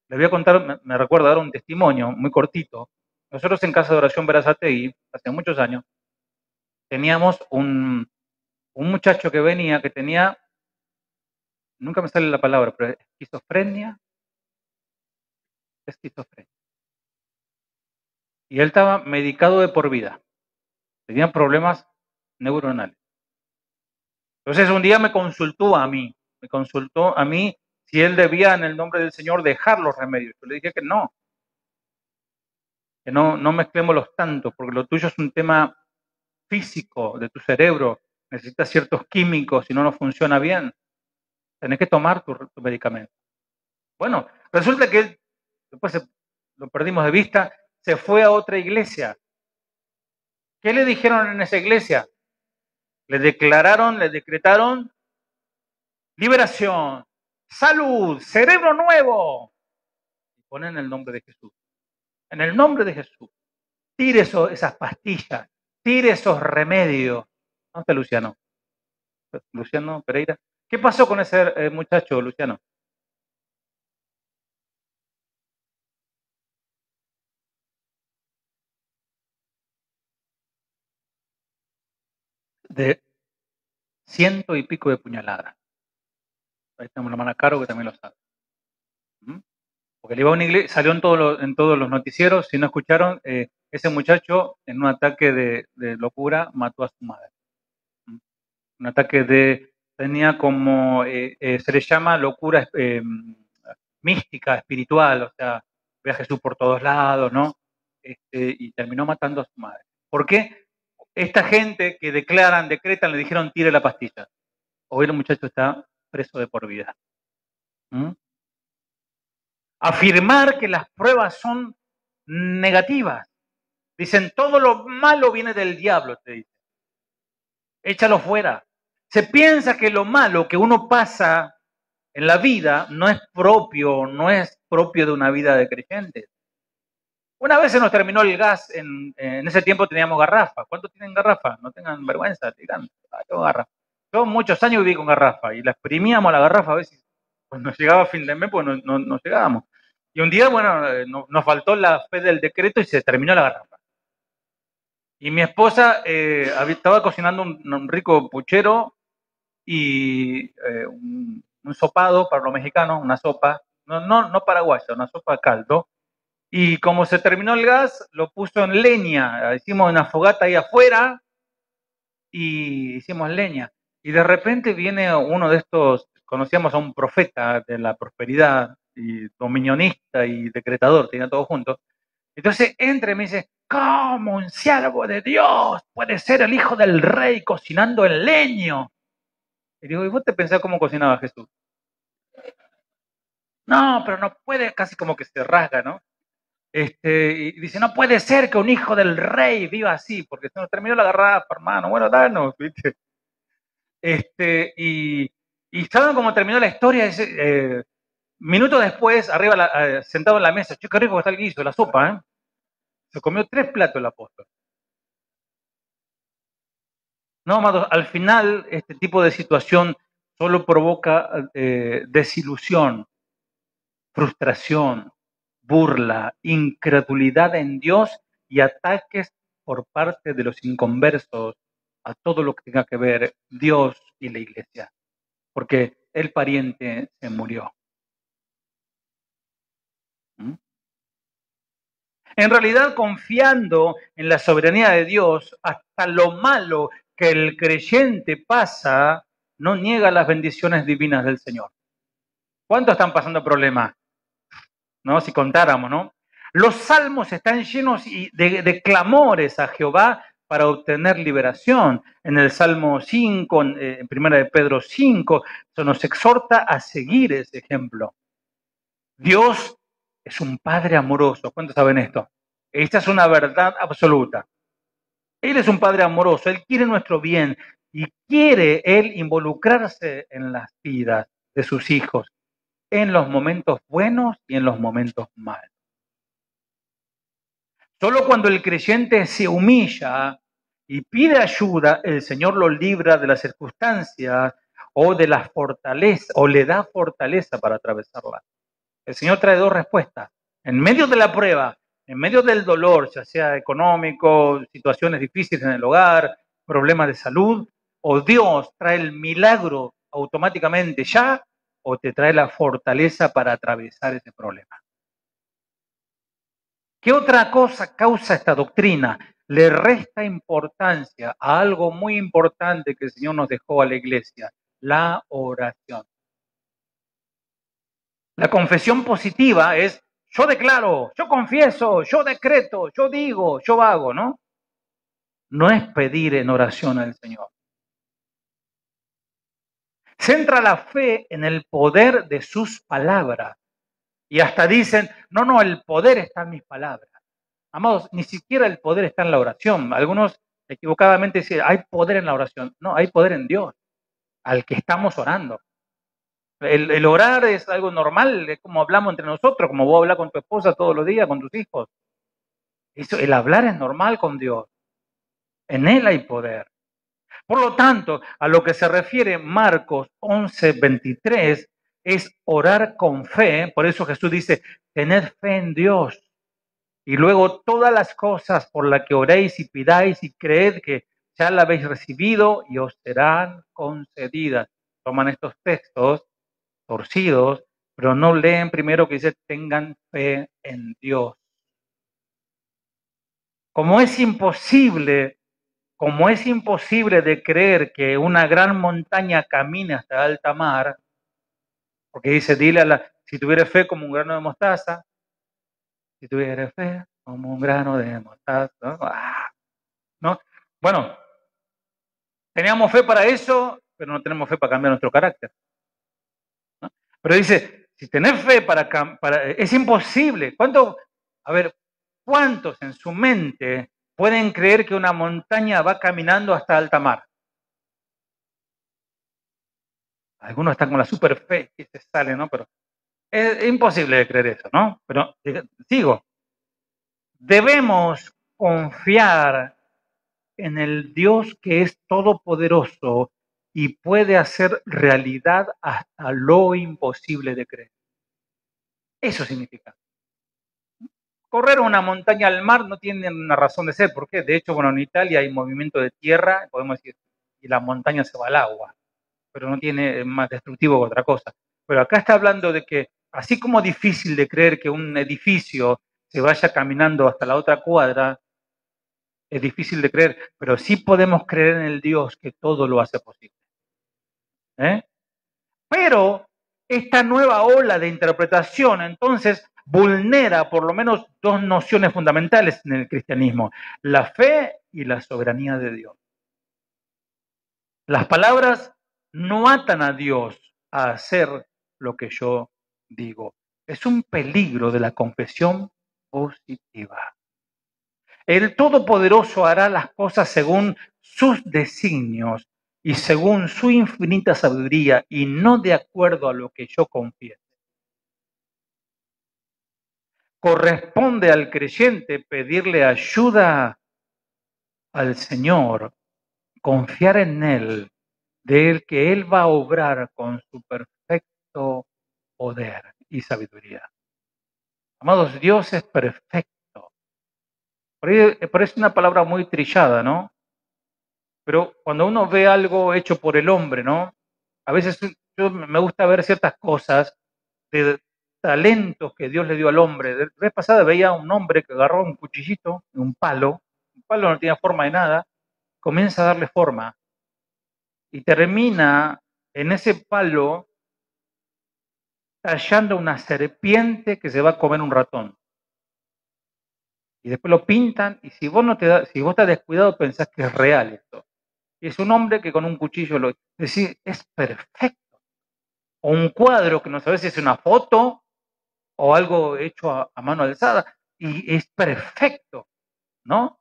les voy a contar, me recuerdo dar un testimonio muy cortito. Nosotros en Casa de Oración Berazategui, hace muchos años, teníamos un muchacho que venía que tenía, nunca me sale la palabra, pero esquizofrenia. Y él estaba medicado de por vida. Tenía problemas neuronales. Entonces un día me consultó a mí si él debía en el nombre del Señor dejar los remedios. Yo le dije que no mezclémoslos tanto, porque lo tuyo es un tema físico de tu cerebro, necesitas ciertos químicos, si no funciona bien, tenés que tomar tu medicamento. Bueno, resulta que él, después lo perdimos de vista, se fue a otra iglesia. ¿Qué le dijeron en esa iglesia? Le decretaron liberación, salud, cerebro nuevo. Y ponen el nombre de Jesús. En el nombre de Jesús. Tire esas pastillas, tire esos remedios. ¿Dónde está Luciano? Luciano Pereira. ¿Qué pasó con ese muchacho, Luciano? De 100 y pico de puñaladas. Ahí tenemos la mano Caro que también lo sabe. Porque le iba a una iglesia, salió en todos los noticieros, si no escucharon, ese muchacho en un ataque de locura mató a su madre. Un ataque tenía como, se le llama locura mística, espiritual, o sea, ve a Jesús por todos lados, ¿no? Y terminó matando a su madre. ¿Por qué? Esta gente que decretan, le dijeron tire la pastilla. Hoy el muchacho está preso de por vida. Afirmar que las pruebas son negativas. Dicen, todo lo malo viene del diablo, te dice. Échalo fuera. Se piensa que lo malo que uno pasa en la vida no es propio de una vida de creyentes. Una vez se nos terminó el gas, en ese tiempo teníamos garrafa. ¿Cuántos tienen garrafa? No tengan vergüenza, digan, tengo garrafa. Yo muchos años viví con garrafa y la exprimíamos la garrafa a veces pues no llegaba fin de mes, pues no llegábamos. Y un día, bueno, nos faltó la fe del decreto y se terminó la garrafa. Y mi esposa estaba cocinando un rico puchero y un sopado para los mexicanos, una sopa, no paraguaya, una sopa de caldo. Y como se terminó el gas, lo puso en leña. Hicimos una fogata ahí afuera y hicimos leña. Y de repente viene uno de estos, conocíamos a un profeta de la prosperidad, y dominionista y decretador, tenía todo junto. Entonces entra y me dice, ¿cómo un siervo de Dios puede ser el hijo del rey cocinando en leño? Y digo, ¿y vos te pensás cómo cocinaba Jesús? No, pero no puede, casi como que se rasga, ¿no? Y dice, no puede ser que un hijo del rey viva así, porque se nos terminó la garrafa, hermano, bueno, danos, ¿viste? Y ¿saben cómo terminó la historia? Minutos después, arriba, sentado en la mesa, che, qué rico que está el guiso, la sopa, ¿eh? Se comió 3 platos el apóstol. No, amados, al final este tipo de situación solo provoca desilusión, frustración, burla, incredulidad en Dios y ataques por parte de los inconversos a todo lo que tenga que ver Dios y la iglesia, porque el pariente se murió. ¿Mm? En realidad, confiando en la soberanía de Dios, hasta lo malo que el creyente pasa, no niega las bendiciones divinas del Señor. ¿Cuántos están pasando problemas? ¿No? Si contáramos, ¿no? Los salmos están llenos de clamores a Jehová para obtener liberación. En el Salmo 5, en 1 de Pedro 5, se nos exhorta a seguir ese ejemplo. Dios es un Padre amoroso. ¿Cuántos saben esto? Esta es una verdad absoluta. Él es un Padre amoroso, Él quiere nuestro bien y quiere Él involucrarse en las vidas de sus hijos, en los momentos buenos y en los momentos malos. Solo cuando el creyente se humilla y pide ayuda, el Señor lo libra de las circunstancias o de la fortaleza, o le da fortaleza para atravesarla. El Señor trae 2 respuestas. En medio de la prueba, en medio del dolor, ya sea económico, situaciones difíciles en el hogar, problemas de salud, o Dios trae el milagro automáticamente ya, o te trae la fortaleza para atravesar ese problema. ¿Qué otra cosa causa esta doctrina? Le resta importancia a algo muy importante que el Señor nos dejó a la iglesia, la oración. La confesión positiva es yo declaro, yo confieso, yo decreto, yo digo, yo hago, ¿no? No es pedir en oración al Señor. Centra la fe en el poder de sus palabras. Y hasta dicen, no, el poder está en mis palabras. Amados, ni siquiera el poder está en la oración. Algunos equivocadamente dicen, hay poder en la oración. No, hay poder en Dios, al que estamos orando. El orar es algo normal, es como hablamos entre nosotros, como vos hablas con tu esposa todos los días, con tus hijos. Eso, el hablar es normal con Dios. En Él hay poder. Por lo tanto, a lo que se refiere Marcos 11:23 es orar con fe. Por eso Jesús dice, tened fe en Dios. Y luego todas las cosas por las que oréis y pidáis y creed que ya la habéis recibido y os serán concedidas. Toman estos textos torcidos, pero no leen primero que dice tengan fe en Dios. Como es imposible de creer que una gran montaña camine hasta alta mar, porque dice, si tuviera fe como un grano de mostaza, si tuviera fe como un grano de mostaza, ¿no? ¿No? Bueno, teníamos fe para eso, pero no tenemos fe para cambiar nuestro carácter, ¿no? Pero dice, si tenés fe es imposible. ¿Cuántos en su mente pueden creer que una montaña va caminando hasta alta mar? Algunos están con la super fe y se salen, ¿no? Pero es imposible de creer eso, ¿no? Pero sigo. Debemos confiar en el Dios que es todopoderoso y puede hacer realidad hasta lo imposible de creer. Eso significa. Correr una montaña al mar no tiene una razón de ser. ¿Por qué? De hecho, bueno, en Italia hay movimiento de tierra, podemos decir, y la montaña se va al agua, pero no tiene más destructivo que otra cosa. Pero acá está hablando de que, así como difícil de creer que un edificio se vaya caminando hasta la otra cuadra, es difícil de creer, pero sí podemos creer en el Dios que todo lo hace posible. ¿Eh? Pero esta nueva ola de interpretación, entonces, vulnera por lo menos dos nociones fundamentales en el cristianismo: la fe y la soberanía de Dios. Las palabras no atan a Dios a hacer lo que yo digo. Es un peligro de la confesión positiva. El Todopoderoso hará las cosas según sus designios y según su infinita sabiduría y no de acuerdo a lo que yo confieso. Corresponde al creyente pedirle ayuda al Señor, confiar en Él, de Él que Él va a obrar con su perfecto poder y sabiduría. Amados, Dios es perfecto. Por ahí es una palabra muy trillada, ¿no? Pero cuando uno ve algo hecho por el hombre, ¿no? A veces yo me gusta ver ciertas cosas de talentos que Dios le dio al hombre. La vez pasada veía a un hombre que agarró un cuchillito, un palo no tenía forma de nada, comienza a darle forma y termina en ese palo tallando una serpiente que se va a comer un ratón. Y después lo pintan y si vos estás descuidado pensás que es real esto. Y es un hombre que con un cuchillo lo... Es decir, es perfecto. O un cuadro que no sabes si es una foto o algo hecho a mano alzada. Y es perfecto, ¿no?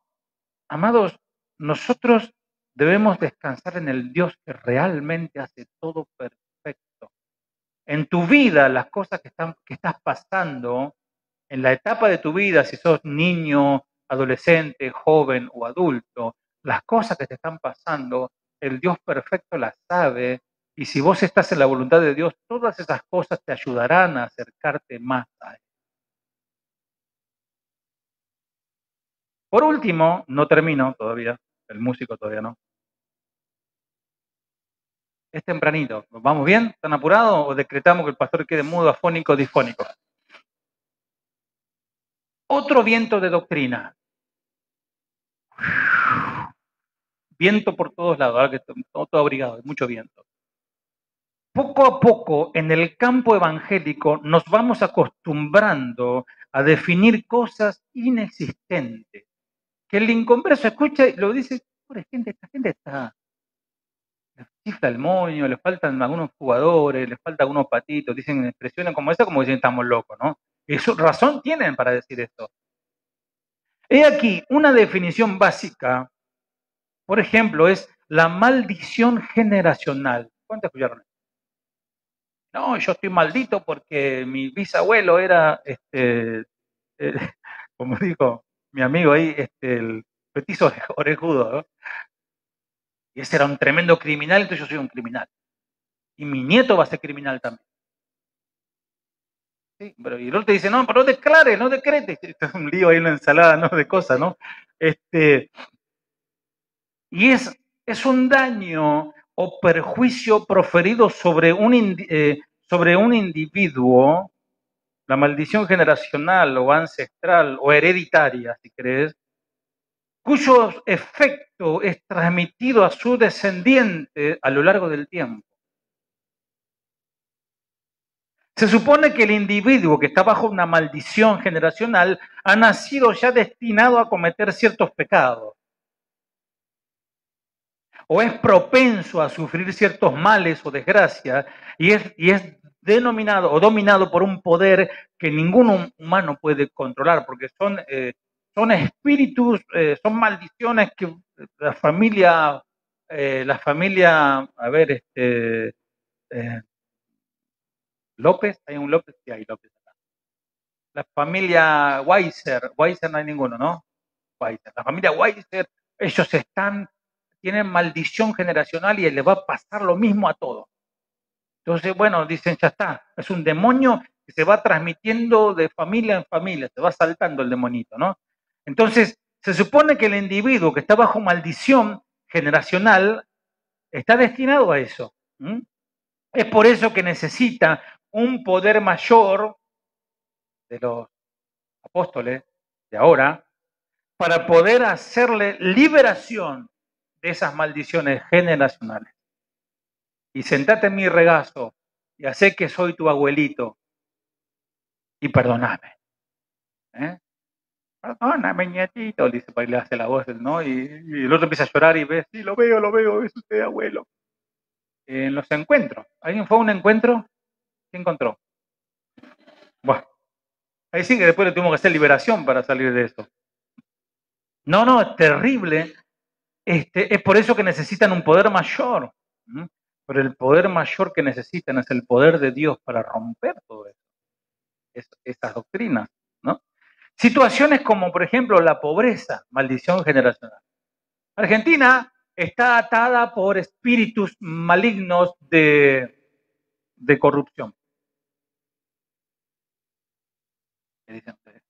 Amados, nosotros debemos descansar en el Dios que realmente hace todo perfecto. En tu vida, las cosas que estás pasando, en la etapa de tu vida, si sos niño, adolescente, joven o adulto, las cosas que te están pasando, el Dios perfecto las sabe, y si vos estás en la voluntad de Dios, todas esas cosas te ayudarán a acercarte más a Él. Por último, no termino todavía, el músico todavía no. Es tempranito. ¿Vamos bien? ¿Están apurados o decretamos que el pastor quede mudo, afónico, disfónico? Otro viento de doctrina. Viento por todos lados, ahora que estamos todo abrigado, hay mucho viento. Poco a poco, en el campo evangélico, nos vamos acostumbrando a definir cosas inexistentes. Que el inconverso escucha y lo dice, pobre gente, esta gente está... Le chifla el moño, le faltan algunos jugadores, le faltan algunos patitos, dicen expresiones como esa, como dicen estamos locos, ¿no? Y su razón tienen para decir esto. He aquí una definición básica, por ejemplo, es la maldición generacional. ¿Cuántos escucharon esto? No, yo estoy maldito porque mi bisabuelo era, como dijo mi amigo ahí, el petizo orejudo, ¿no? Y ese era un tremendo criminal, entonces yo soy un criminal. Y mi nieto va a ser criminal también. Sí, pero y el otro te dice, no, pero no declares, no decretes. Esto es un lío ahí, una ensalada, ¿no? De cosas, ¿no? Y es un daño o perjuicio proferido sobre un individuo, la maldición generacional o ancestral o hereditaria, si crees, cuyo efecto es transmitido a su descendiente a lo largo del tiempo. Se supone que el individuo que está bajo una maldición generacional ha nacido ya destinado a cometer ciertos pecados, o es propenso a sufrir ciertos males o desgracias, y es denominado o dominado por un poder que ningún humano puede controlar, porque son espíritus, son maldiciones que la familia, a ver, López, hay un López, sí hay López acá. La familia Weiser no hay ninguno, ¿no? Weiser. La familia Weiser, ellos tienen maldición generacional y le va a pasar lo mismo a todos. Entonces, bueno, dicen, ya está, es un demonio que se va transmitiendo de familia en familia, se va saltando el demonito, ¿no? Entonces, se supone que el individuo que está bajo maldición generacional está destinado a eso. Es por eso que necesita un poder mayor de los apóstoles de ahora para poder hacerle liberación de esas maldiciones generacionales. Y sentate en mi regazo y hacé que soy tu abuelito y perdoname. Perdóname, nietito, dice, para le hace la voz, ¿no? Y el otro empieza a llorar y ve, sí, lo veo, es usted, abuelo. En los encuentros. ¿Alguien fue a un encuentro? ¿Qué encontró? Bueno, ahí sí que después le tuvimos que hacer liberación para salir de eso. No, es terrible. Es por eso que necesitan un poder mayor. Pero el poder mayor que necesitan es el poder de Dios para romper todo eso, esas doctrinas, ¿no? Situaciones como, por ejemplo, la pobreza, maldición generacional. Argentina está atada por espíritus malignos de corrupción. ¿Qué dicen ustedes?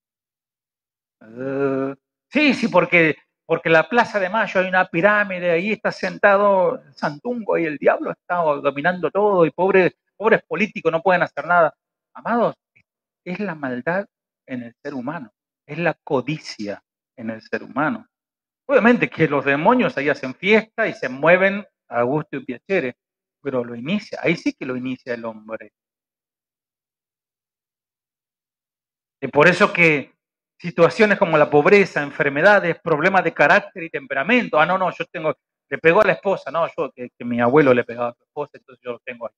Sí, porque la Plaza de Mayo hay una pirámide, ahí está sentado el Santungo y el diablo está dominando todo y pobres políticos no pueden hacer nada. Amados, es la maldad en el ser humano, es la codicia en el ser humano. Obviamente que los demonios ahí hacen fiesta y se mueven a gusto y piacere, pero ahí sí que lo inicia el hombre. Y por eso que situaciones como la pobreza, enfermedades, problemas de carácter y temperamento. Le pegó a la esposa, no, que mi abuelo le pegaba a su esposa, entonces yo lo tengo ahí.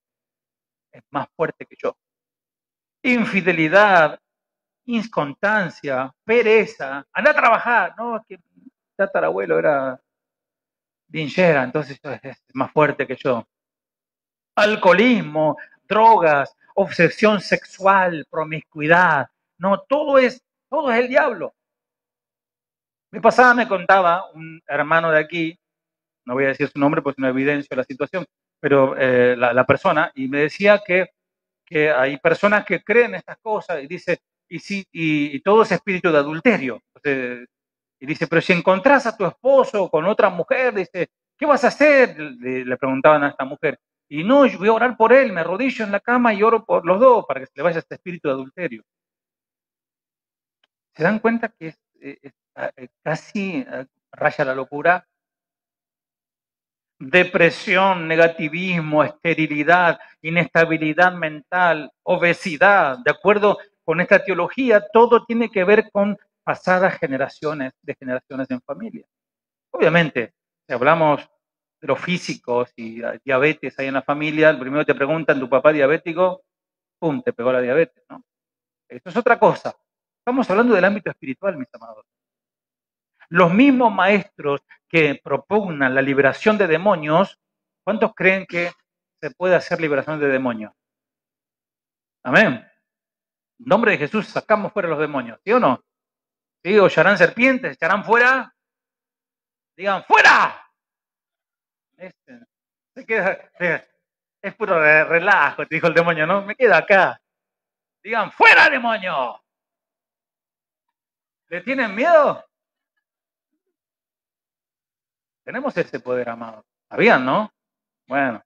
Es más fuerte que yo. Infidelidad, inconstancia, pereza, anda a trabajar, no, es que mi tatarabuelo era vinchera, entonces es más fuerte que yo. Alcoholismo, drogas, obsesión sexual, promiscuidad, no, todo es el diablo. Mi pasada me contaba un hermano de aquí, no voy a decir su nombre porque no evidencio la situación, pero la persona, y me decía que hay personas que creen estas cosas y dice, y todo es espíritu de adulterio. Entonces, y dice, pero si encontrás a tu esposo con otra mujer, dice, ¿qué vas a hacer? Le preguntaban a esta mujer. Y no, yo voy a orar por él, me arrodillo en la cama y oro por los dos para que se le vaya este espíritu de adulterio. ¿Se dan cuenta que es casi raya la locura? Depresión, negativismo, esterilidad, inestabilidad mental, obesidad. De acuerdo con esta teología, todo tiene que ver con pasadas generaciones, de generaciones en familia. Obviamente, si hablamos de los físicos y diabetes hay en la familia, el primero te preguntan, ¿tu papá diabético? ¡Pum! Te pegó la diabetes, ¿no? Esto es otra cosa. Estamos hablando del ámbito espiritual, mis amados. Los mismos maestros que propugnan la liberación de demonios, ¿cuántos creen que se puede hacer liberación de demonios? Amén. En nombre de Jesús sacamos fuera los demonios, ¿sí o no? ¿Sí? ¿Hollarán serpientes? ¿Echarán fuera? Digan, ¡fuera! Es puro relajo, te dijo el demonio, ¿no? Me quedo acá. Digan, ¡fuera, demonio! ¿Le tienen miedo? Tenemos ese poder, amado. ¿Sabían, no? Bueno.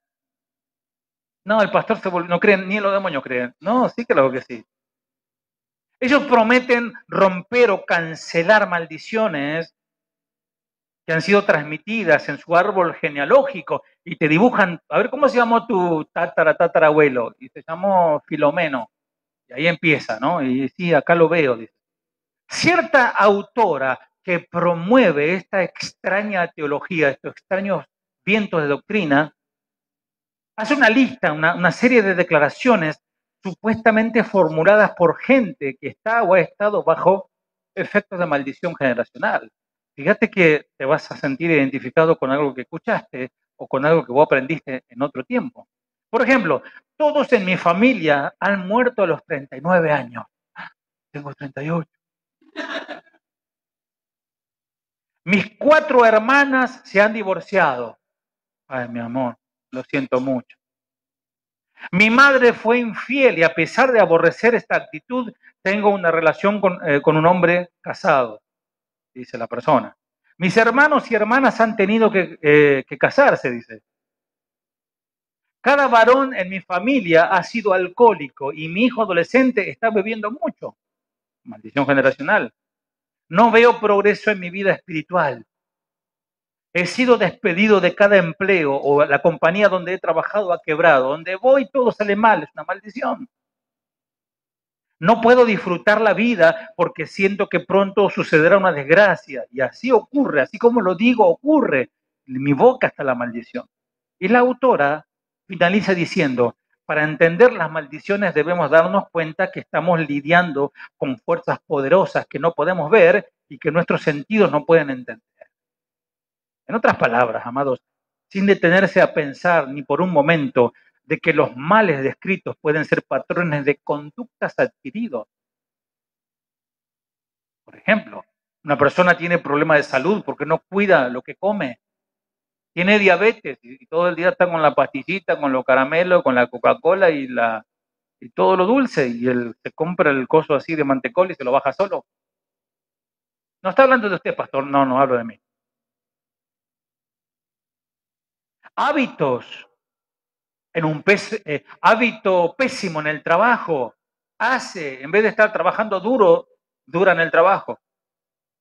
No, el pastor no creen, ni los demonios creen. No, sí que lo que sí. Ellos prometen romper o cancelar maldiciones que han sido transmitidas en su árbol genealógico y te dibujan, a ver, ¿cómo se llamó tu tatarabuelo? Y se llamó Filomeno. Y ahí empieza, ¿no? Y sí, acá lo veo, dice. Cierta autora que promueve esta extraña teología, estos extraños vientos de doctrina, hace una lista, una serie de declaraciones supuestamente formuladas por gente que está o ha estado bajo efectos de maldición generacional. Fíjate que te vas a sentir identificado con algo que escuchaste o con algo que vos aprendiste en otro tiempo. Por ejemplo, todos en mi familia han muerto a los 39 años. Tengo 38. Mis 4 hermanas se han divorciado. Ay, mi amor, lo siento mucho. Mi madre fue infiel y a pesar de aborrecer esta actitud, tengo una relación con un hombre casado, dice la persona. Mis hermanos y hermanas han tenido que casarse, dice. Cada varón en mi familia ha sido alcohólico y mi hijo adolescente está bebiendo mucho. Maldición generacional. No veo progreso en mi vida espiritual. He sido despedido de cada empleo o la compañía donde he trabajado ha quebrado. Donde voy todo sale mal, es una maldición. No puedo disfrutar la vida porque siento que pronto sucederá una desgracia. Y así ocurre, así como lo digo, ocurre. En mi boca está la maldición. Y la autora finaliza diciendo, para entender las maldiciones debemos darnos cuenta que estamos lidiando con fuerzas poderosas que no podemos ver y que nuestros sentidos no pueden entender. En otras palabras, amados, sin detenerse a pensar ni por un momento de que los males descritos pueden ser patrones de conductas adquiridos. Por ejemplo, una persona tiene problemas de salud porque no cuida lo que come. Tiene diabetes y todo el día está con la pastillita, con los caramelos, con la Coca-Cola y todo lo dulce. Y él se compra el coso así de mantecol y se lo baja solo. No está hablando de usted, pastor. No, no hablo de mí. Hábitos. Hábito pésimo en el trabajo. En vez de estar trabajando duro, dura en el trabajo.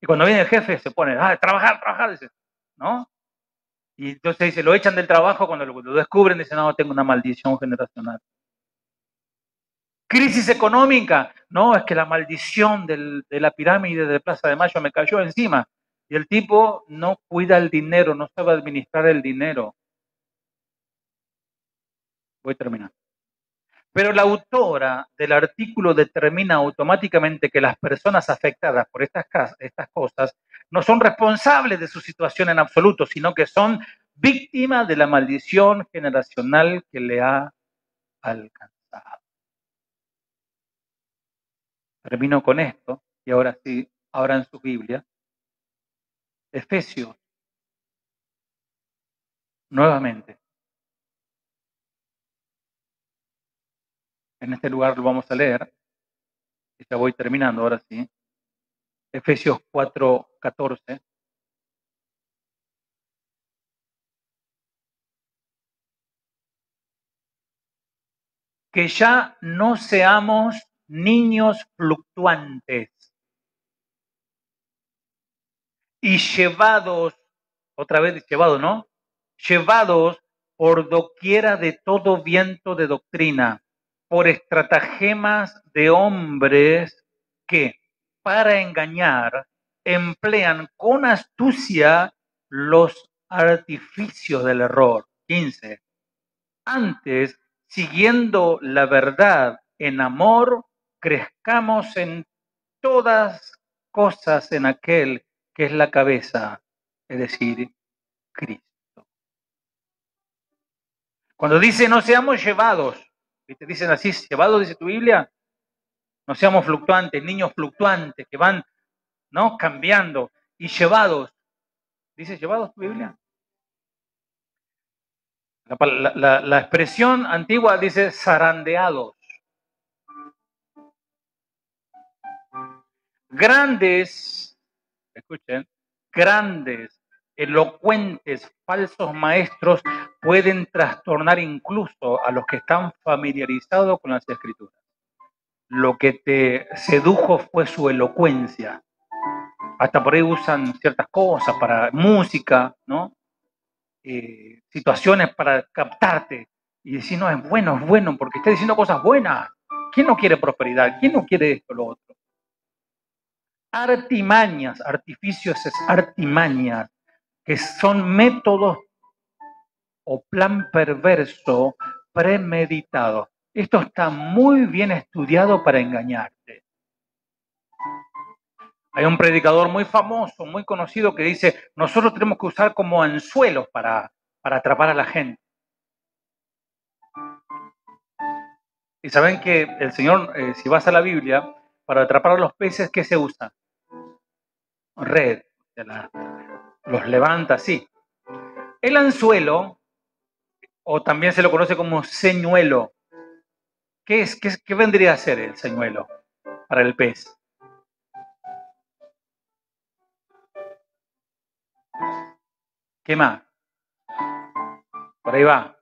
Y cuando viene el jefe se pone, trabajar, dice, ¿no? Y entonces dice, lo echan del trabajo, cuando lo descubren, dicen, no, tengo una maldición generacional. Crisis económica, no, es que la maldición de la pirámide de Plaza de Mayo me cayó encima. Y el tipo no cuida el dinero, no sabe administrar el dinero. Voy terminando. Pero la autora del artículo determina automáticamente que las personas afectadas por estas cosas no son responsables de su situación en absoluto, sino que son víctimas de la maldición generacional que le ha alcanzado. Termino con esto, y ahora sí, ahora en su Biblia, Efesios, nuevamente. En este lugar lo vamos a leer, y ya voy terminando, ahora sí. Efesios 4:14. Que ya no seamos niños fluctuantes y llevados, otra vez llevados, ¿no? Llevados por doquiera de todo viento de doctrina, por estratagemas de hombres que, para engañar, emplean con astucia los artificios del error. 15. Antes, siguiendo la verdad en amor, crezcamos en todas cosas en aquel que es la cabeza, es decir, Cristo. Cuando dice no seamos llevados, ¿viste? Dicen así, llevados, dice tu Biblia, no seamos fluctuantes, niños fluctuantes que van, ¿no? Cambiando y llevados. ¿Dice llevados tu Biblia? La expresión antigua dice zarandeados. Grandes, escuchen, grandes, elocuentes, falsos maestros pueden trastornar incluso a los que están familiarizados con las Escrituras. Lo que te sedujo fue su elocuencia. Hasta por ahí usan ciertas cosas para música, ¿no? Situaciones para captarte y decir, no, es bueno, porque está diciendo cosas buenas. ¿Quién no quiere prosperidad? ¿Quién no quiere esto o lo otro? Artimañas, artificios es artimañas, que son métodos o plan perverso premeditado. Esto está muy bien estudiado para engañarte. Hay un predicador muy famoso, muy conocido, que dice, nosotros tenemos que usar como anzuelos para atrapar a la gente. Y saben que el Señor, si vas a la Biblia, para atrapar a los peces, ¿qué se usa? Red. los levanta así. El anzuelo, o también se lo conoce como señuelo. ¿Qué vendría a ser el señuelo para el pez? ¿Qué más? Por ahí va.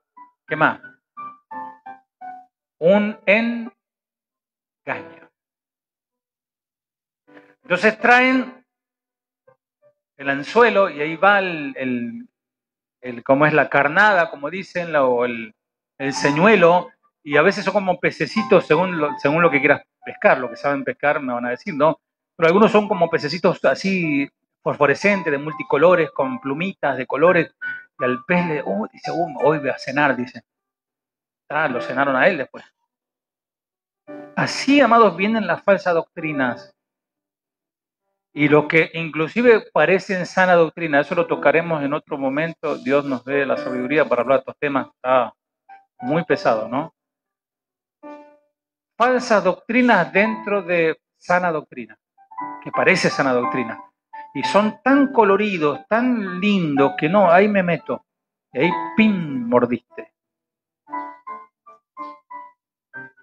¿Qué más? Un engaño. Entonces traen el anzuelo y ahí va ¿cómo es la carnada, como dicen, o el señuelo, y a veces son como pececitos según lo que quieras pescar, lo que saben pescar me van a decir, ¿no? Pero algunos son como pececitos así fosforescentes, de multicolores, con plumitas de colores, y al pez dice, hoy voy a cenar, dice. Lo cenaron a él después. Así, amados, vienen las falsas doctrinas. Y lo que inclusive parecen sana doctrina, eso lo tocaremos en otro momento. Dios nos dé la sabiduría para hablar de estos temas. Está muy pesado, ¿no? Falsas doctrinas dentro de sana doctrina, que parece sana doctrina. Y son tan coloridos, tan lindos, que no, ahí me meto. Y ahí, ¡pim!, mordiste.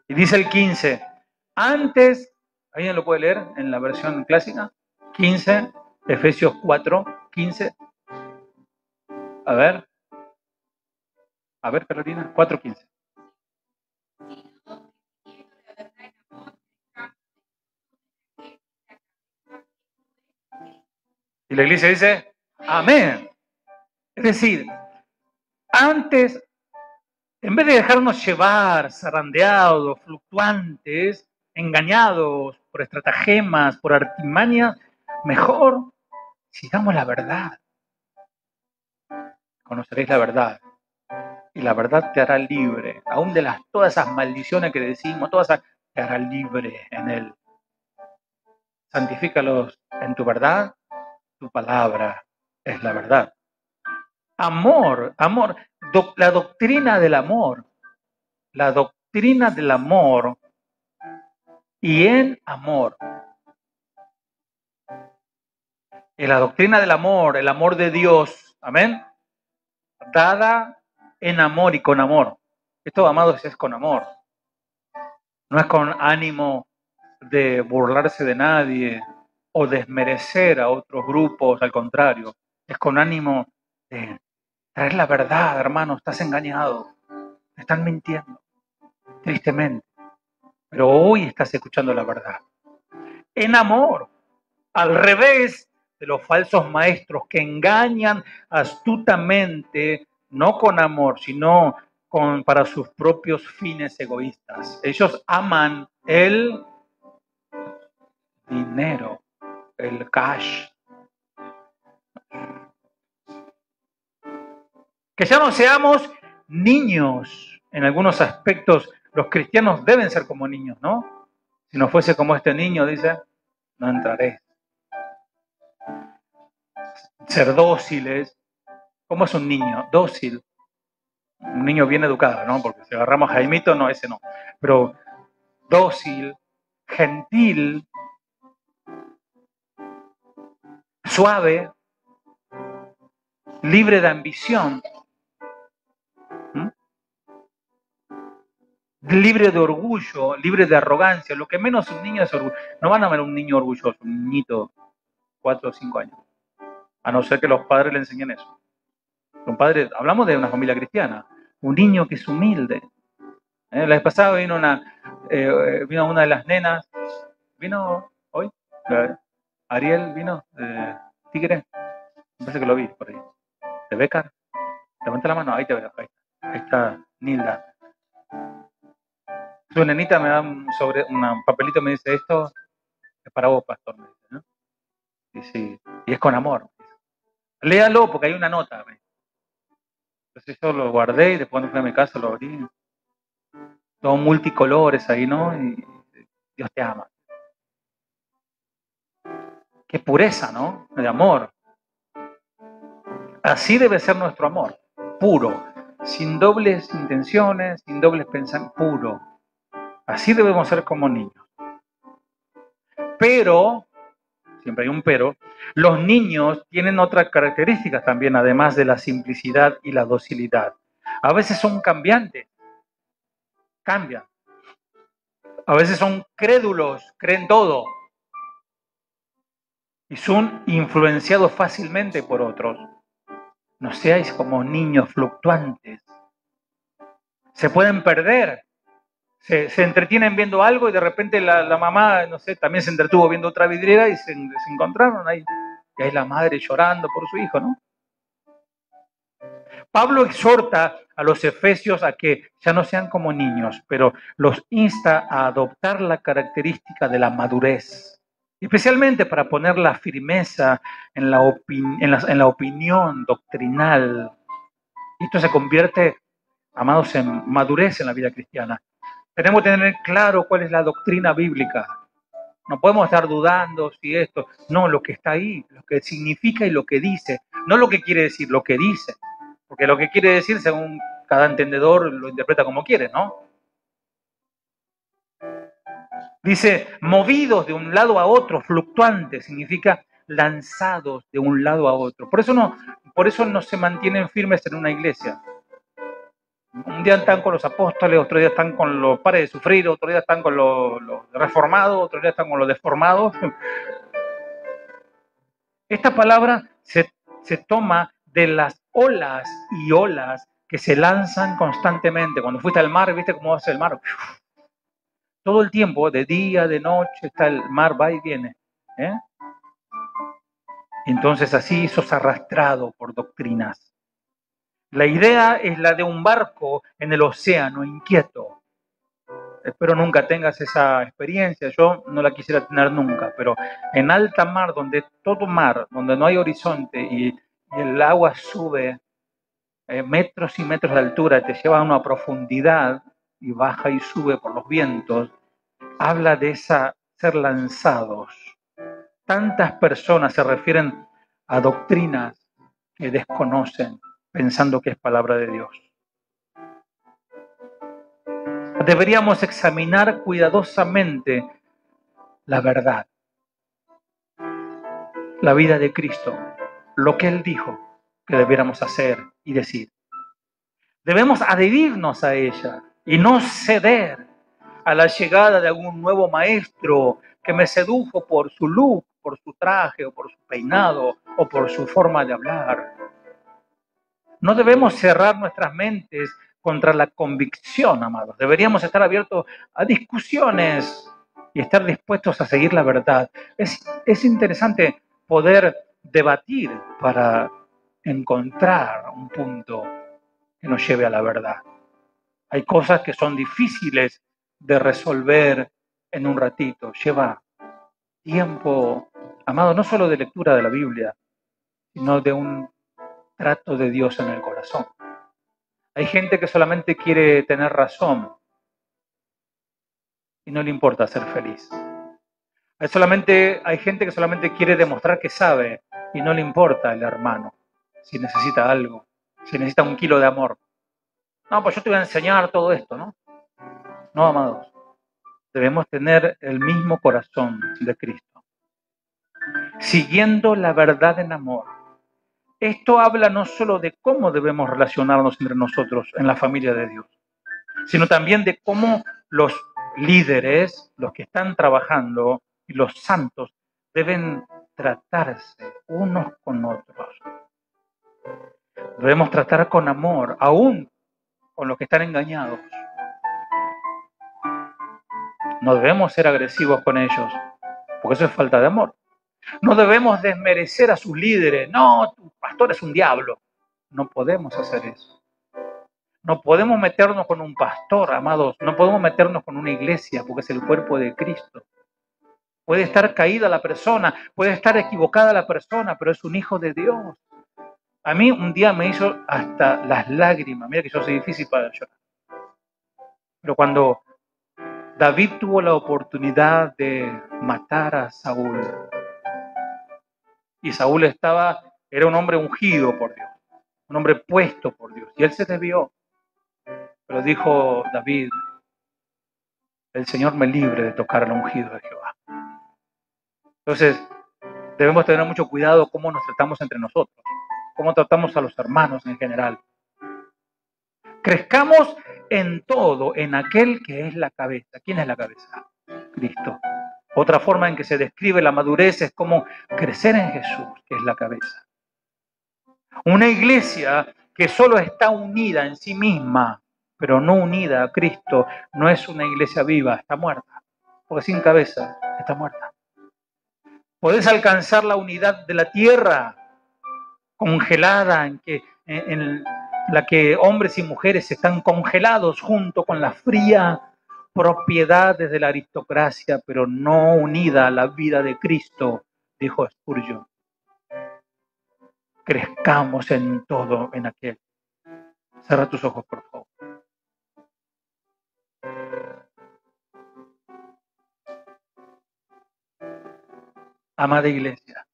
Y dice el 15, antes, ¿alguien lo puede leer en la versión clásica? 15, Efesios 4, 15. A ver, Carolina, 4, 15. Y la iglesia dice, amén. Es decir, antes, en vez de dejarnos llevar, zarandeados, fluctuantes, engañados por estratagemas, por artimañas, mejor sigamos la verdad. Conoceréis la verdad. Y la verdad te hará libre. Aún de todas esas maldiciones que decimos, todas esas, te hará libre en Él. Santifícalos en tu verdad. Tu palabra es la verdad. Amor. La doctrina del amor. La doctrina del amor y en amor. En la doctrina del amor, el amor de Dios, amén, dada en amor y con amor. Esto, amados, es con amor. No es con ánimo de burlarse de nadie o desmerecer a otros grupos, al contrario. Es con ánimo de traer la verdad, hermano, estás engañado, te están mintiendo, tristemente. Pero hoy estás escuchando la verdad. En amor, al revés de los falsos maestros que engañan astutamente, no con amor, sino para sus propios fines egoístas. Ellos aman el dinero, el cash. Que ya no seamos niños. En algunos aspectos, los cristianos deben ser como niños, ¿no? Si no fuese como este niño, dice, no entraré. Ser dóciles. ¿Cómo es un niño? Dócil. Un niño bien educado, ¿no? Porque si agarramos a Jaimito, no, ese no. Pero dócil, gentil, suave, libre de ambición, libre de orgullo, libre de arrogancia. Lo que menos un niño es orgullo. No van a ver un niño orgulloso, un niñito 4 o 5 años. A no ser que los padres le enseñen eso. Un padre, hablamos de una familia cristiana. Un niño que es humilde. La vez pasada vino una de las nenas. ¿Vino hoy? Ariel vino de Tigre. Me parece que lo vi por ahí. ¿De Becar? Levanta la mano. Ahí te veo. Ahí está Nilda. Su nenita me da un papelito, me dice, esto es para vos, pastor. Me dice, ¿no? Y sí, y es con amor. Léalo porque hay una nota. Entonces yo lo guardé y después cuando fui a mi casa lo abrí. Todo multicolores ahí, ¿no? Y Dios te ama. Qué pureza, ¿no? De amor. Así debe ser nuestro amor. Puro. Sin dobles intenciones, sin dobles pensamientos. Puro. Así debemos ser como niños. Pero siempre hay un pero, los niños tienen otras características también, además de la simplicidad y la docilidad. A veces son cambiantes, cambian. A veces son crédulos, creen todo. Y son influenciados fácilmente por otros. No seáis como niños fluctuantes. Se pueden perder. Se entretienen viendo algo y de repente la mamá, no sé, también se entretuvo viendo otra vidriera y se encontraron ahí. Y ahí la madre llorando por su hijo, ¿no? Pablo exhorta a los efesios a que ya no sean como niños, pero los insta a adoptar la característica de la madurez, especialmente para poner la firmeza en la opinión doctrinal. Y esto se convierte, amados, en madurez en la vida cristiana. Tenemos que tener claro cuál es la doctrina bíblica. No podemos estar dudando si esto, no, lo que está ahí, lo que significa y lo que dice, no lo que quiere decir, lo que dice. Porque lo que quiere decir, según cada entendedor, lo interpreta como quiere, ¿no? Dice, movidos de un lado a otro, fluctuantes, significa lanzados de un lado a otro. Por eso no se mantienen firmes en una iglesia. Un día están con los apóstoles, otro día están con los pares de sufrir, otro día están con los reformados, otro día están con los deformados. Esta palabra se toma de las olas y olas que se lanzan constantemente. Cuando fuiste al mar, ¿viste cómo hace el mar? Todo el tiempo, de día, de noche, está el mar, va y viene. Entonces así sos arrastrado por doctrinas. La idea es la de un barco en el océano, inquieto. Espero nunca tengas esa experiencia, yo no la quisiera tener nunca, pero en alta mar, donde todo mar, donde no hay horizonte y el agua sube metros y metros de altura, te lleva a una profundidad y baja y sube por los vientos, habla de ser lanzados. Tantas personas se refieren a doctrinas que desconocen, pensando que es palabra de Dios. Deberíamos examinar cuidadosamente la verdad, la vida de Cristo, lo que Él dijo que debiéramos hacer y decir. Debemos adherirnos a ella y no ceder a la llegada de algún nuevo maestro que me sedujo por su look, por su traje o por su peinado o por su forma de hablar. No debemos cerrar nuestras mentes contra la convicción, amados. Deberíamos estar abiertos a discusiones y estar dispuestos a seguir la verdad. Es interesante poder debatir para encontrar un punto que nos lleve a la verdad. Hay cosas que son difíciles de resolver en un ratito. Lleva tiempo, amado, no solo de lectura de la Biblia, sino de un trato de Dios en el corazón. Hay gente que solamente quiere tener razón y no le importa ser feliz. Hay gente que solamente quiere demostrar que sabe y no le importa el hermano, si necesita algo, si necesita un kilo de amor. No, pues yo te voy a enseñar todo esto, ¿no? No, amados. Debemos tener el mismo corazón de Cristo, siguiendo la verdad en amor. Esto habla no solo de cómo debemos relacionarnos entre nosotros en la familia de Dios, sino también de cómo los líderes, los que están trabajando y los santos deben tratarse unos con otros. Debemos tratar con amor, aún con los que están engañados. No debemos ser agresivos con ellos, porque eso es falta de amor. No debemos desmerecer a sus líderes. No, tu pastor es un diablo. No podemos hacer eso. No podemos meternos con un pastor, amados. No podemos meternos con una iglesia, porque es el cuerpo de Cristo. Puede estar caída la persona, puede estar equivocada la persona, pero es un hijo de Dios. A mí un día me hizo hasta las lágrimas. Mira que yo soy difícil para llorar. Pero cuando David tuvo la oportunidad de matar a Saúl, y Saúl era un hombre ungido por Dios, un hombre puesto por Dios, y él se desvió. Pero dijo David, el Señor me libre de tocar al ungido de Jehová. Entonces, Debemos tener mucho cuidado cómo nos tratamos entre nosotros, cómo tratamos a los hermanos en general. Crezcamos en todo, en aquel que es la cabeza. ¿Quién es la cabeza? Cristo. Otra forma en que se describe la madurez es como crecer en Jesús, que es la cabeza. Una iglesia que solo está unida en sí misma, pero no unida a Cristo, no es una iglesia viva, está muerta. Porque sin cabeza está muerta. Podés alcanzar la unidad de la tierra congelada, en la que hombres y mujeres están congelados junto con la fría propiedades de la aristocracia, pero no unida a la vida de Cristo, dijo Spurgeon. Crezcamos en todo en aquel. Cierra tus ojos, por favor. Amada iglesia,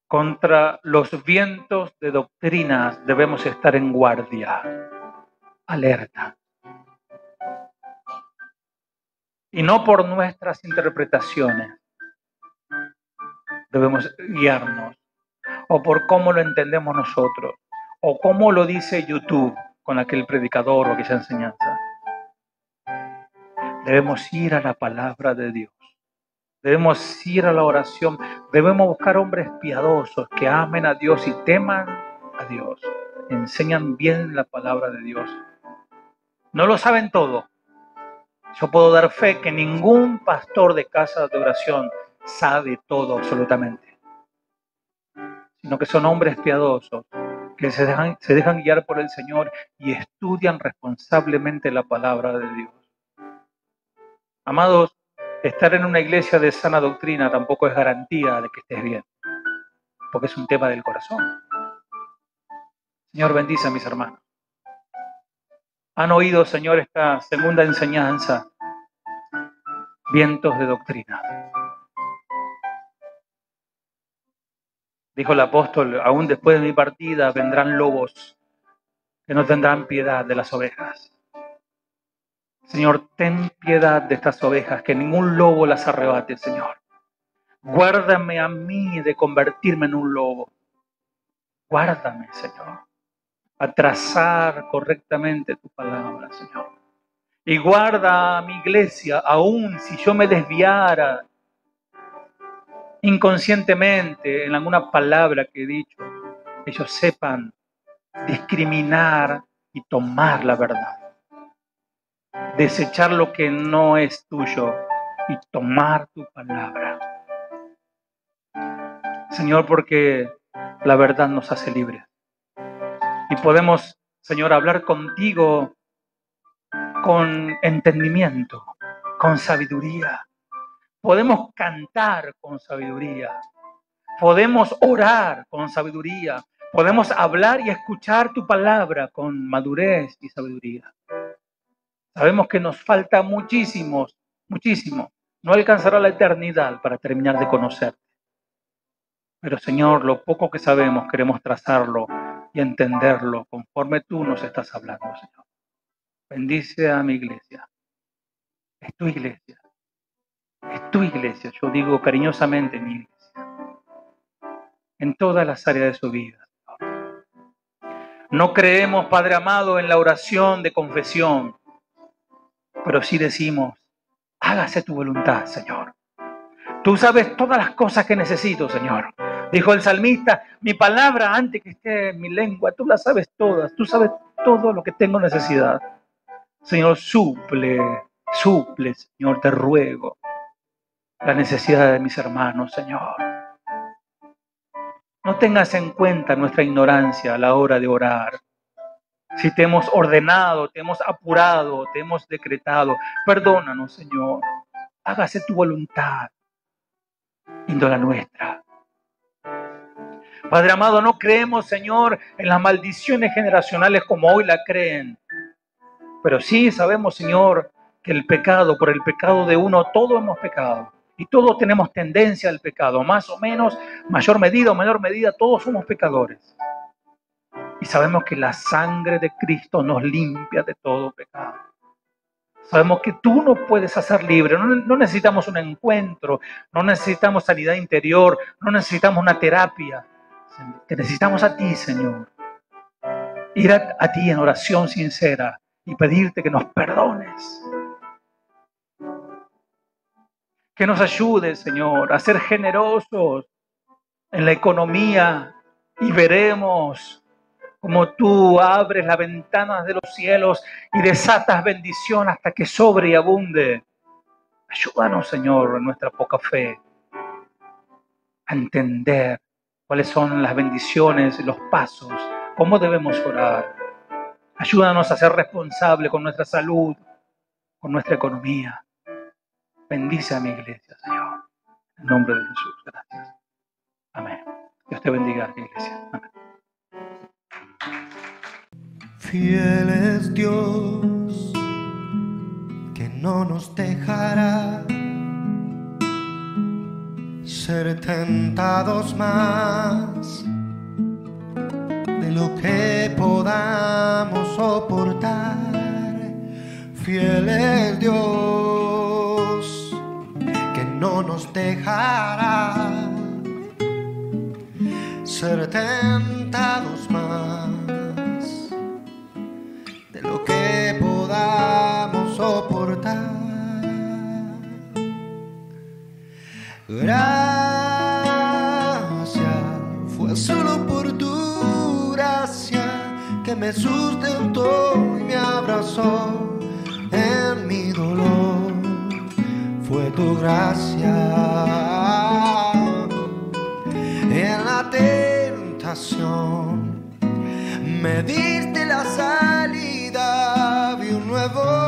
contra los vientos de doctrinas debemos estar en guardia, alerta. Y no por nuestras interpretaciones debemos guiarnos, o por cómo lo entendemos nosotros, o cómo lo dice YouTube con aquel predicador o aquella enseñanza. Debemos ir a la palabra de Dios. Debemos ir a la oración. Debemos buscar hombres piadosos que amen a Dios y teman a Dios. Enseñan bien la palabra de Dios. No lo saben todo. Yo puedo dar fe que ningún pastor de casa de oración sabe todo absolutamente. Sino que son hombres piadosos que se dejan guiar por el Señor y estudian responsablemente la palabra de Dios. Amados, estar en una iglesia de sana doctrina tampoco es garantía de que estés bien, porque es un tema del corazón. Señor, bendice a mis hermanos. ¿Han oído, Señor, esta segunda enseñanza? Vientos de doctrina. Dijo el apóstol, aún después de mi partida vendrán lobos que no tendrán piedad de las ovejas. Señor, ten piedad de estas ovejas, que ningún lobo las arrebate, Señor. Guárdame a mí de convertirme en un lobo. Guárdame, Señor, a trazar correctamente tu palabra, Señor. Y guarda a mi iglesia, aun si yo me desviara inconscientemente en alguna palabra que he dicho, ellos sepan discriminar y tomar la verdad. Desechar lo que no es tuyo y tomar tu palabra. Señor, porque la verdad nos hace libres. Y podemos, Señor, hablar contigo con entendimiento, con sabiduría. Podemos cantar con sabiduría. Podemos orar con sabiduría. Podemos hablar y escuchar tu palabra con madurez y sabiduría. Sabemos que nos falta muchísimo. No alcanzará la eternidad para terminar de conocerte. Pero, Señor, lo poco que sabemos queremos trazarlo y entenderlo conforme tú nos estás hablando, Señor. Bendice a mi iglesia. Es tu iglesia. Es tu iglesia. Yo digo cariñosamente mi iglesia. En todas las áreas de su vida. No creemos, Padre amado, en la oración de confesión, pero sí decimos, hágase tu voluntad, Señor. Tú sabes todas las cosas que necesito, Señor. Dijo el salmista, mi palabra antes que esté en mi lengua, tú las sabes todas, tú sabes todo lo que tengo necesidad. Señor, suple, Señor, te ruego, la necesidad de mis hermanos, Señor. No tengas en cuenta nuestra ignorancia a la hora de orar. Si te hemos ordenado, te hemos apurado, te hemos decretado, perdónanos, Señor. Hágase tu voluntad y no la nuestra. Padre amado, no creemos, Señor, en las maldiciones generacionales como hoy la creen. Pero sí sabemos, Señor, que el pecado, por el pecado de uno, todos hemos pecado. Y todos tenemos tendencia al pecado, más o menos, mayor medida o menor medida, todos somos pecadores. Y sabemos que la sangre de Cristo nos limpia de todo pecado. Sabemos que tú nos puedes hacer libre. No necesitamos un encuentro, no necesitamos sanidad interior, no necesitamos una terapia. Te necesitamos a ti, Señor. Ir a ti en oración sincera y pedirte que nos perdones. Que nos ayudes, Señor, a ser generosos en la economía y veremos como tú abres las ventanas de los cielos y desatas bendición hasta que sobre y abunde. Ayúdanos, Señor, en nuestra poca fe a entender cuáles son las bendiciones y los pasos, cómo debemos orar. Ayúdanos a ser responsables con nuestra salud, con nuestra economía. Bendice a mi iglesia, Señor. En nombre de Jesús, gracias. Amén. Dios te bendiga, iglesia. Amén. Fiel es Dios, que no nos dejará ser tentados más de lo que podamos soportar. Fiel es Dios, que no nos dejará ser tentados más de lo que podamos soportar. Gracias, fue solo por tu gracia que me sustentó y me abrazó en mi dolor. Fue tu gracia en la tentación, me diste la salida, vi un nuevo